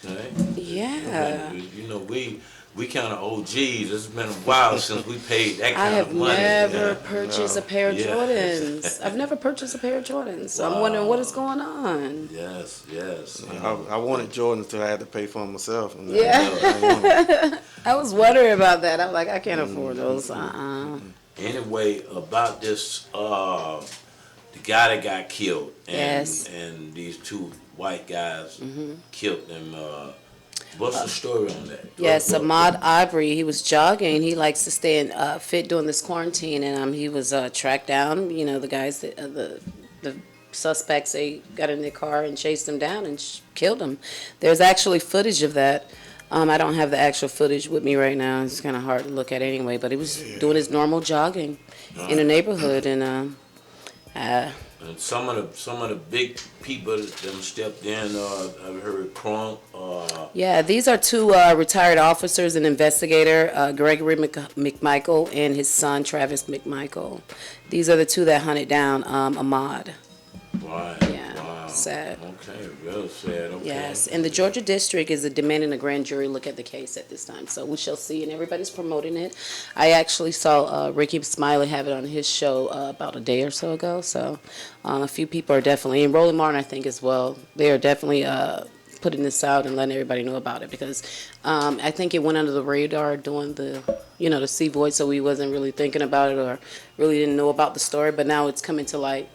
Right? Yeah. We kind of OGs. It's been a while since we paid that kind of money. I have never purchased a pair of Jordans. I've never purchased a pair of Jordans. So I'm wondering what is going on. Yes. I wanted Jordans till I had to pay for them myself. Yeah. I was wondering about that. I'm like, I can't afford those. Anyway, about this, the guy that got killed, and these 2 white guys killed them. What's the story on that? Yes, Ahmaud Arbery. He was jogging. He likes to stay fit during this quarantine, and he was tracked down. The guys, the suspects, they got in their car and chased him down and killed him. There's actually footage of that. I don't have the actual footage with me right now. It's kind of hard to look at anyway. But he was doing his normal jogging in the neighborhood, and and some of the big people them stepped in. I've heard Crunk. Yeah, these are 2 retired officers, an investigator, Gregory McMichael, and his son Travis McMichael. These are the 2 that hunted down Ahmaud. Right. Yeah. Wow. Sad. Okay, real sad. Okay. Yes, and the Georgia District is demanding a grand jury look at the case at this time. So we shall see, and everybody's promoting it. I actually saw Ricky Smiley have it on his show about a day or so ago. So a few people are definitely, and Roland Martin, I think, as well. They are definitely putting this out and letting everybody know about it because I think it went under the radar doing the C Voice, so we wasn't really thinking about it or really didn't know about the story. But now it's coming to light.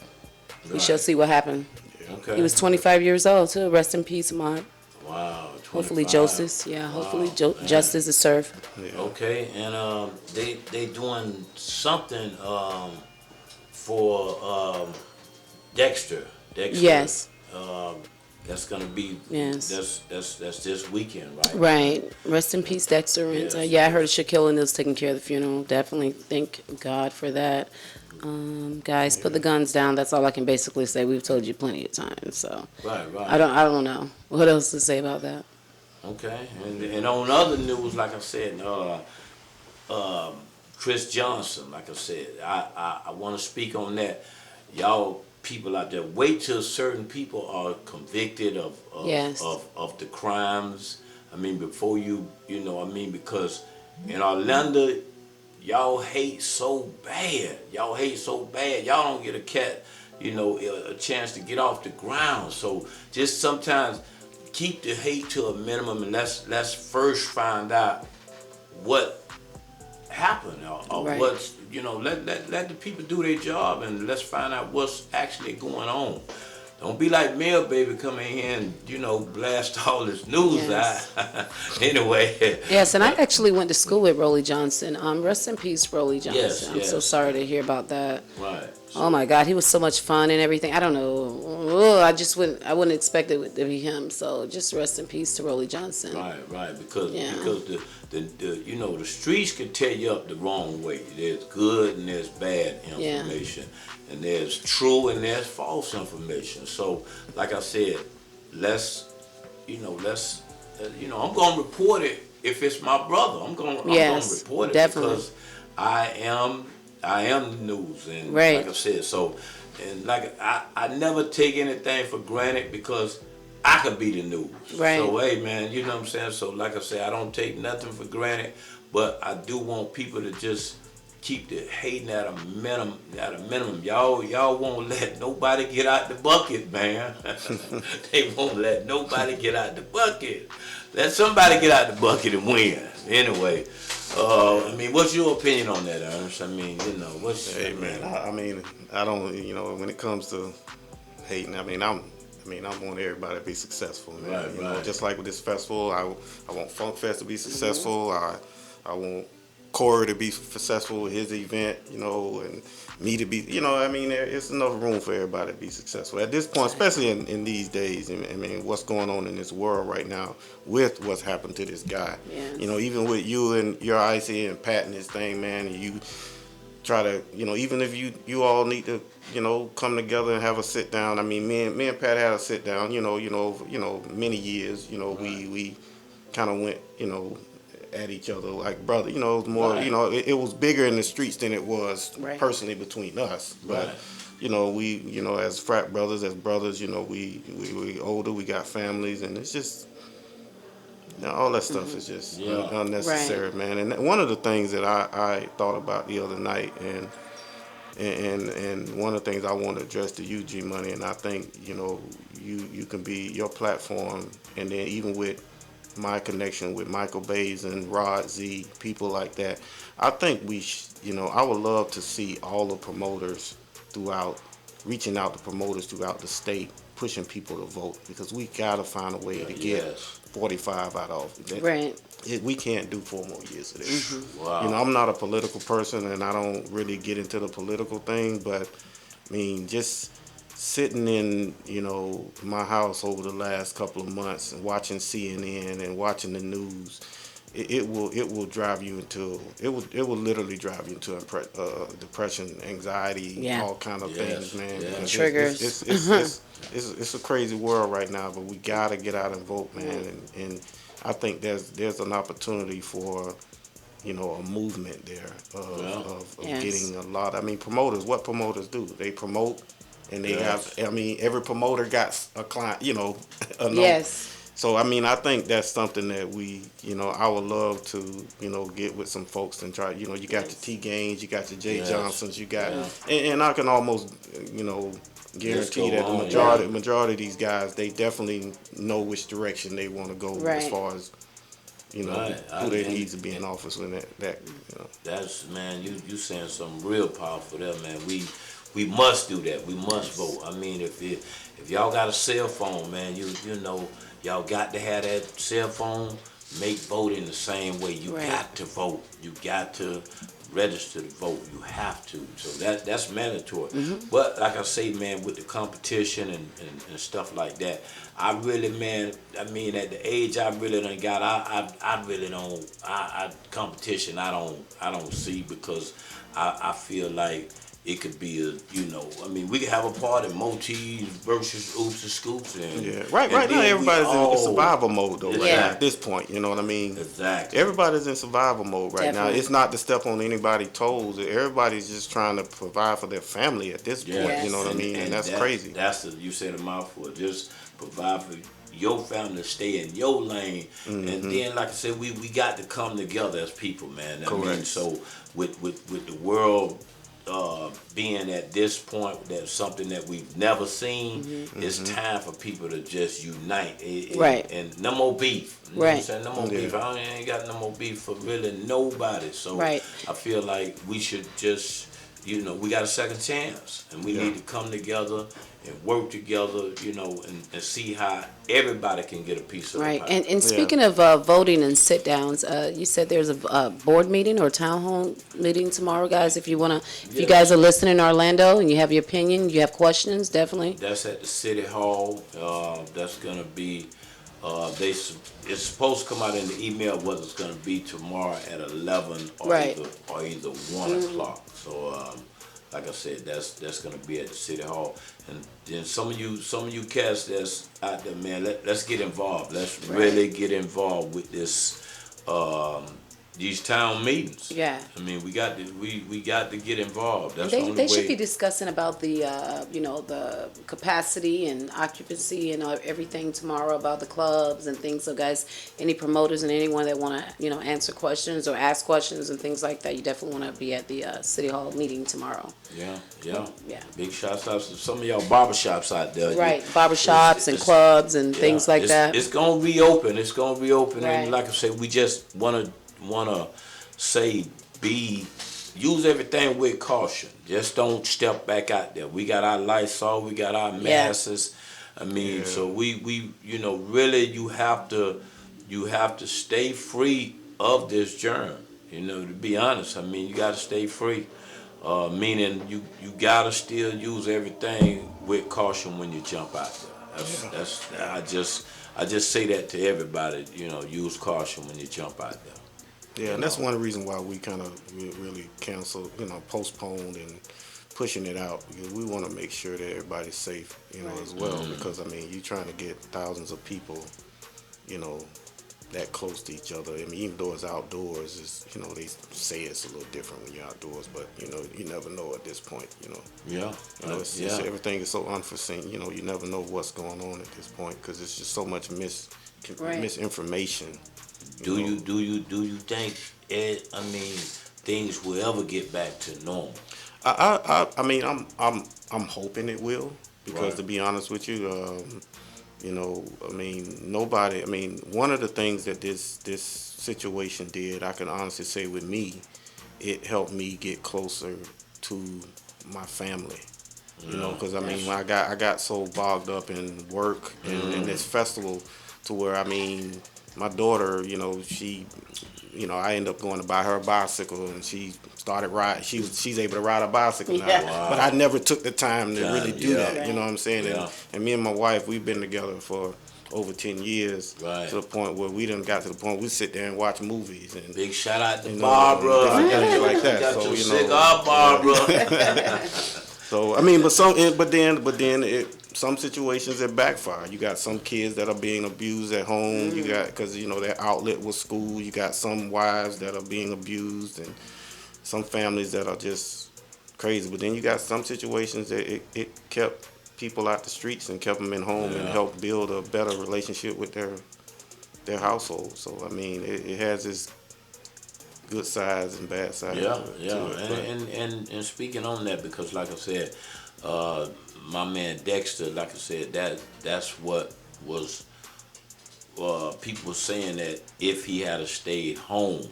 We shall see what happened. Okay. He was 25 years old too. Rest in peace, Ahmaud. Wow. 25. Hopefully justice. Yeah. Hopefully justice is served. Okay, and they doing something for Dexter. Yes. That's gonna be. Yes. That's this weekend, right? Right. Rest in peace, Dexter. And I heard Shaquille O'Neal's taking care of the funeral. Definitely thank God for that. Guys, put the guns down. That's all I can basically say. We've told you plenty of times. So. Right. I don't know what else to say about that. Okay, and on other news, like I said, Chris Johnson, like I said, I want to speak on that. Y'all people out there, wait till certain people are convicted of the crimes. I mean, before because in Orlando, y'all hate so bad. Y'all don't get a chance to get off the ground. So just sometimes keep the hate to a minimum, and let's first find out what happened or what's let the people do their job, and let's find out what's actually going on. Don't be like Mel Baby coming here and blast all this news out. Anyway. Yes, and I actually went to school with Rollie Johnson. Rest in peace, Rollie Johnson. Yes. I'm so sorry to hear about that. Right. Oh my God, he was so much fun and everything. I don't know. I wouldn't expect it to be him. So just rest in peace to Rollie Johnson. Right. Because the streets can tell you up the wrong way. There's good and there's bad information, and there's true and there's false information. So like I said, I'm gonna report it if it's my brother, I'm gonna report it definitely. because I am the news, and Right. like I said, so and like I never take anything for granted because I could be the news. Right. So hey man, you know what I'm saying? So like I said, I don't take nothing for granted, but I do want people to just keep the hating at a minimum. Y'all won't let nobody get out the bucket, man. They won't let nobody get out the bucket. Let somebody get out the bucket and win. Anyway, I mean, what's your opinion on that, Ernest? I mean, you know, what's Hey man, I mean, I don't, you know, when it comes to hating, I want everybody to be successful, man. Right, you know, just like with this festival, I want Funk Fest to be successful. I want Corey to be successful with his event, you know, and me to be, you know, I mean, there's enough room for everybody to be successful. At this point, especially in these days, I mean, what's going on in this world right now with what's happened to this guy. Yes. You know, even with you and your Icy and Pat and this thing, man, and you try to, you know, even if you all need to, you know, come together and have a sit down. I mean, me and Pat had a sit down, you know, many years, you know, we kind of went, you know, at each other like brother, you know, it was more, you know, it was bigger in the streets than it was personally between us. But you know, we, you know, as frat brothers, you know, we older, we got families, and it's just, you know, all that stuff is just unnecessary, man. And one of the things that I thought about the other night, and one of the things I want to address to you, G Money, and I think, you know, you can be your platform, and then even with my connection with Michael Bays and Rod Z, people like that, I think you know, I would love to see all the promoters reaching out to promoters throughout the state, pushing people to vote, because we gotta find a way to get 45 out of it. Right. We can't do 4 more years of this. Wow. You know, I'm not a political person, and I don't really get into the political thing, but I mean, just sitting in, you know, my house over the last couple of months and watching CNN and watching the news, it will drive you into, it will literally drive you into depression, anxiety, all kind of things, man. Triggers. It's a crazy world right now, but we gotta get out and vote, man. And I think there's an opportunity for, you know, a movement there of getting a lot. I mean, what promoters do? They promote. And they have, I mean, every promoter got a client, you know. So, I mean, I think that's something that we, you know, I would love to, you know, get with some folks and try, you know, you got the T Gaines, you got the Jay Johnsons, you got, and I can almost, you know, guarantee that the majority of these guys, they definitely know which direction they want to go as far as, you know, who they need to be in office with that, you know. That's, man, you saying something real powerful there, man. We must do that. We must vote. I mean, if y'all got a cell phone, man, you know, y'all got to have that cell phone. Make voting the same way. You got to vote. You got to register to vote. You have to. So that's mandatory. But like I say, man, with the competition and stuff like that, I really, man, I mean, at the age I really done got, I really don't. Competition I don't see, because I feel like it could be a, you know, I mean, we could have a party, Motis versus Oops and Scoops. And, right now everybody's in survival mode, though, right now, at this point, you know what I mean? Exactly. Everybody's in survival mode right now. It's not to step on anybody's toes. Everybody's just trying to provide for their family at this point, you know what I mean? And that's crazy. That's you said a mouthful. Just provide for your family to stay in your lane. And then, like I said, we got to come together as people, man. I mean, so with the world being at this point, that's something that we've never seen. It's time for people to just unite, and no more beef. You know what I'm saying? No more beef. I ain't got no more beef for really nobody. So I feel like we should just, you know, we got a second chance, and we need to come together and work together, you know, and see how everybody can get a piece of the pie. And speaking of voting and sit downs, you said there's a board meeting or town hall meeting tomorrow, guys. If you wanna, if you guys are listening in Orlando and you have your opinion, you have questions, definitely. That's at the city hall. That's gonna be. It's supposed to come out in the email whether it's gonna be tomorrow at 11 or either 1 o'clock. So. Like I said, that's gonna be at the city hall, and then some of you cats that's out there, man. Let's get involved. Let's really get involved with this these town meetings. Yeah. I mean, we got to get involved. That's And the only they should way. be discussing about the the capacity and occupancy and everything tomorrow about the clubs and things. So guys, any promoters and anyone that want to answer questions or ask questions and things like that, you definitely want to be at the city hall meeting tomorrow. Yeah. Yeah. Big shouts out to some of y'all barbershops out there. Right, barbershops and clubs and things like that. It's gonna reopen. It's gonna reopen, Right. and like I said, we just wanna say use everything with caution. Just don't step back out there. We got our Lysol, we got our masks. I mean, so we really you have to stay free of this germ. To be honest, I mean, you got to stay free. Meaning you gotta still use everything with caution when you jump out there. That's I just say that to everybody. Use caution when you jump out there. Yeah, and that's one of the reasons why we kind of really canceled, postponed and pushing it out, because we want to make sure that everybody's safe, as well. Mm-hmm. Because I mean, you're trying to get thousands of people, that close to each other. I mean, even though it's outdoors, they say it's a little different when you're outdoors, but you never know at this point. Yeah. It's everything is so unforeseen. You never know what's going on at this point because it's just so much misinformation. Do you think things will ever get back to normal? I mean, I'm hoping it will, because Right. to be honest with you, I mean, nobody. I mean, one of the things that this situation did, I can honestly say with me, it helped me get closer to my family. Because I mean, when I got so bogged up in work and in this festival, to where I mean, my daughter, she, I ended up going to buy her a bicycle, and she started riding. She's able to ride a bicycle now. Yeah. Wow. But I never took the time to really do that. Right. You know what I'm saying? Yeah. And me and my wife, we've been together for over 10 years, Right. to the point where we done got to the point we sit there and watch movies and Big shout out to and Barbara. different things like that. Got So your you cigar, Barbara. So I mean, but then some situations it backfire. You got some kids that are being abused at home. You got, because their outlet was school. You got some wives that are being abused, and some families that are just crazy. But then you got some situations that it kept people out the streets and kept them in home and helped build a better relationship with their household. So I mean, it has its good sides and bad sides. Yeah. To it. And speaking on that, because like I said, my man Dexter, like I said, that's what was people were saying, that if he had stayed home,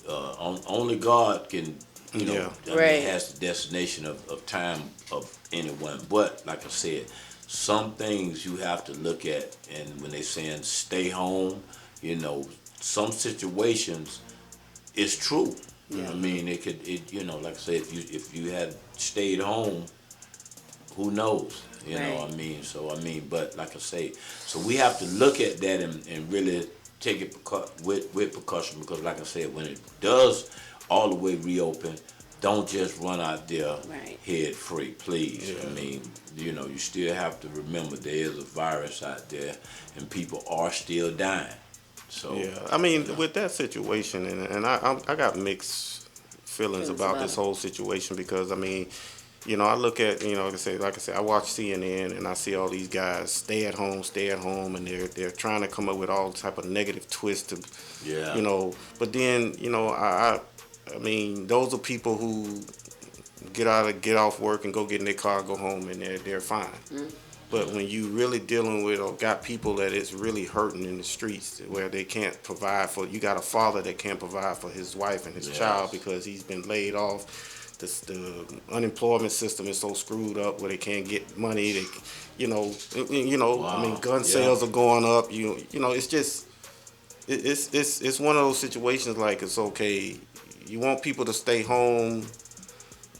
only God can, I mean, has the destination of time of anyone. But like I said, some things you have to look at, and when they're saying stay home, some situations, it's true. I mean, like I said, if you had stayed home, who knows? I mean, but like I say, so we have to look at that and really take it with precaution, because like I said, when it does all the way reopen, don't just run out there head free, please. I mean, you still have to remember there is a virus out there, and people are still dying. So I mean, with that situation, and I got mixed feelings about this whole situation, because I mean, I look at, like I said, I watch CNN and I see all these guys stay at home, and they're trying to come up with all type of negative twists to, but then, I mean, those are people who get off work and go get in their car, go home, and they're fine. But when you really dealing with, or got people that is really hurting in the streets, where they can't provide for, you got a father that can't provide for his wife and his child because he's been laid off. The unemployment system is so screwed up where they can't get money. I mean, gun sales are going up. It's just, it's one of those situations, like, it's okay. You want people to stay home,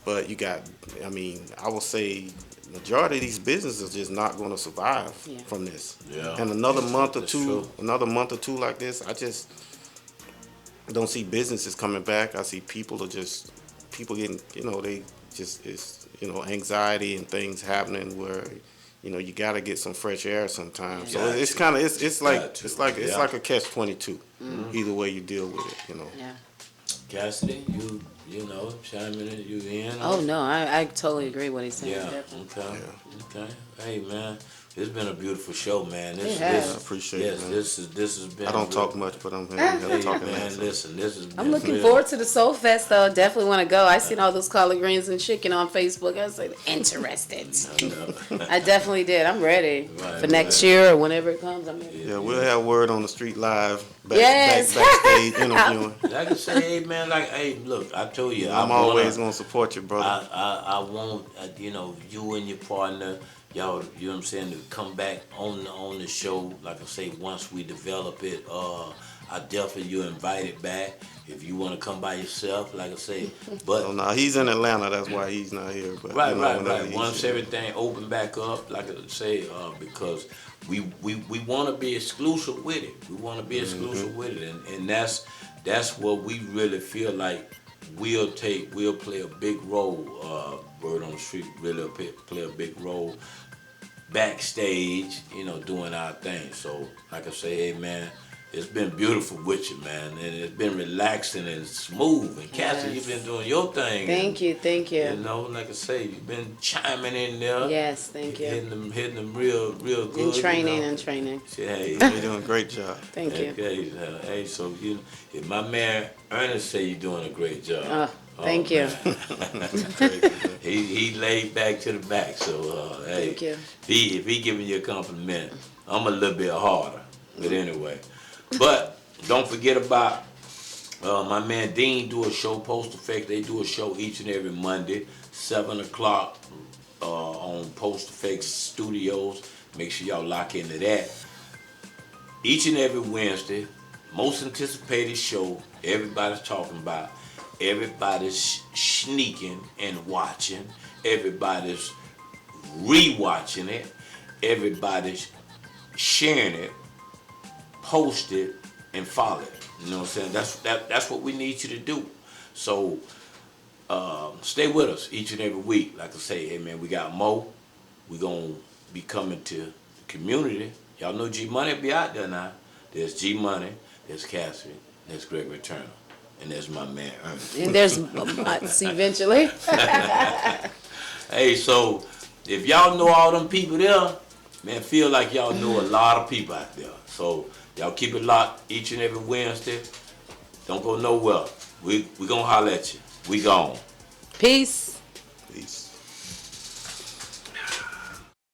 but I mean, I would say majority of these businesses are just not going to survive from this. And another month or two like this, I just don't see businesses coming back. I see people getting, they just, it's, anxiety and things happening where, you got to get some fresh air sometimes. So Got it's to. kind of it's like Yeah. like a catch-22. Either way you deal with it, Yeah. Cassidy, you know, chiming in, you in? Oh no, I totally agree with what he's saying. Yeah. Definitely. Okay. Hey man, it's been a beautiful show, man. It has. I appreciate it, man. This has been. I don't talk much, but I'm here talking, man. Listen, this has been. I'm looking real. forward to the Soul Fest though. Definitely want to go. I seen all those collard greens and chicken on Facebook. I was like, interested. I definitely did. I'm ready for next year or whenever it comes. I'm ready. Yeah, we'll have Word on the Street live. Yes. Backstage interviewing. Like I say, hey man, hey, look, I told you, I'm always gonna support you, brother. I want, you and your partner, y'all, you know what I'm saying, to come back on the show. Like I say, once we develop it, I definitely you invited back. If you want to come by yourself, like I say, but no, he's in Atlanta. That's why he's not here. But right. Once everything open back up, like I say, because we want to be exclusive with it. We want to be exclusive with it, and that's what we really feel like we'll play a big role. Word on the Street really play a big role backstage, doing our thing. So, like I say, hey man, it's been beautiful with you, man, and it's been relaxing and smooth. And Cassie, you've been doing your thing. Thank you. Like I say, you've been chiming in there. Yes, thank you. Hitting them real good. In training. Hey, you're doing a great job. Thank you. Hey, so if my man Ernest say you're doing a great job. Thank you. he laid back to the back. So hey, thank you. If he giving you a compliment, I'm a little bit harder. But anyway. But don't forget about my man Dean do a show, Post Effect. They do a show each and every Monday, 7 o'clock on Post Effect Studios. Make sure y'all lock into that. Each and every Wednesday, most anticipated show everybody's talking about. Everybody's sneaking and watching. Everybody's rewatching it. Everybody's sharing it. Post it and follow it. You know what I'm saying? That's what we need you to do. So stay with us each and every week. Like I say, hey man, we got Mo. We're gonna be coming to the community. Y'all know G Money be out there now. There's G Money, there's Cassidy, there's Gregory Turner, and there's my man Ernest. And there's Mutts eventually. Hey, so if y'all know all them people there, man, feel like y'all know a lot of people out there. So y'all keep it locked each and every Wednesday. Don't go nowhere. We gonna holler at you. We gone. Peace. Peace.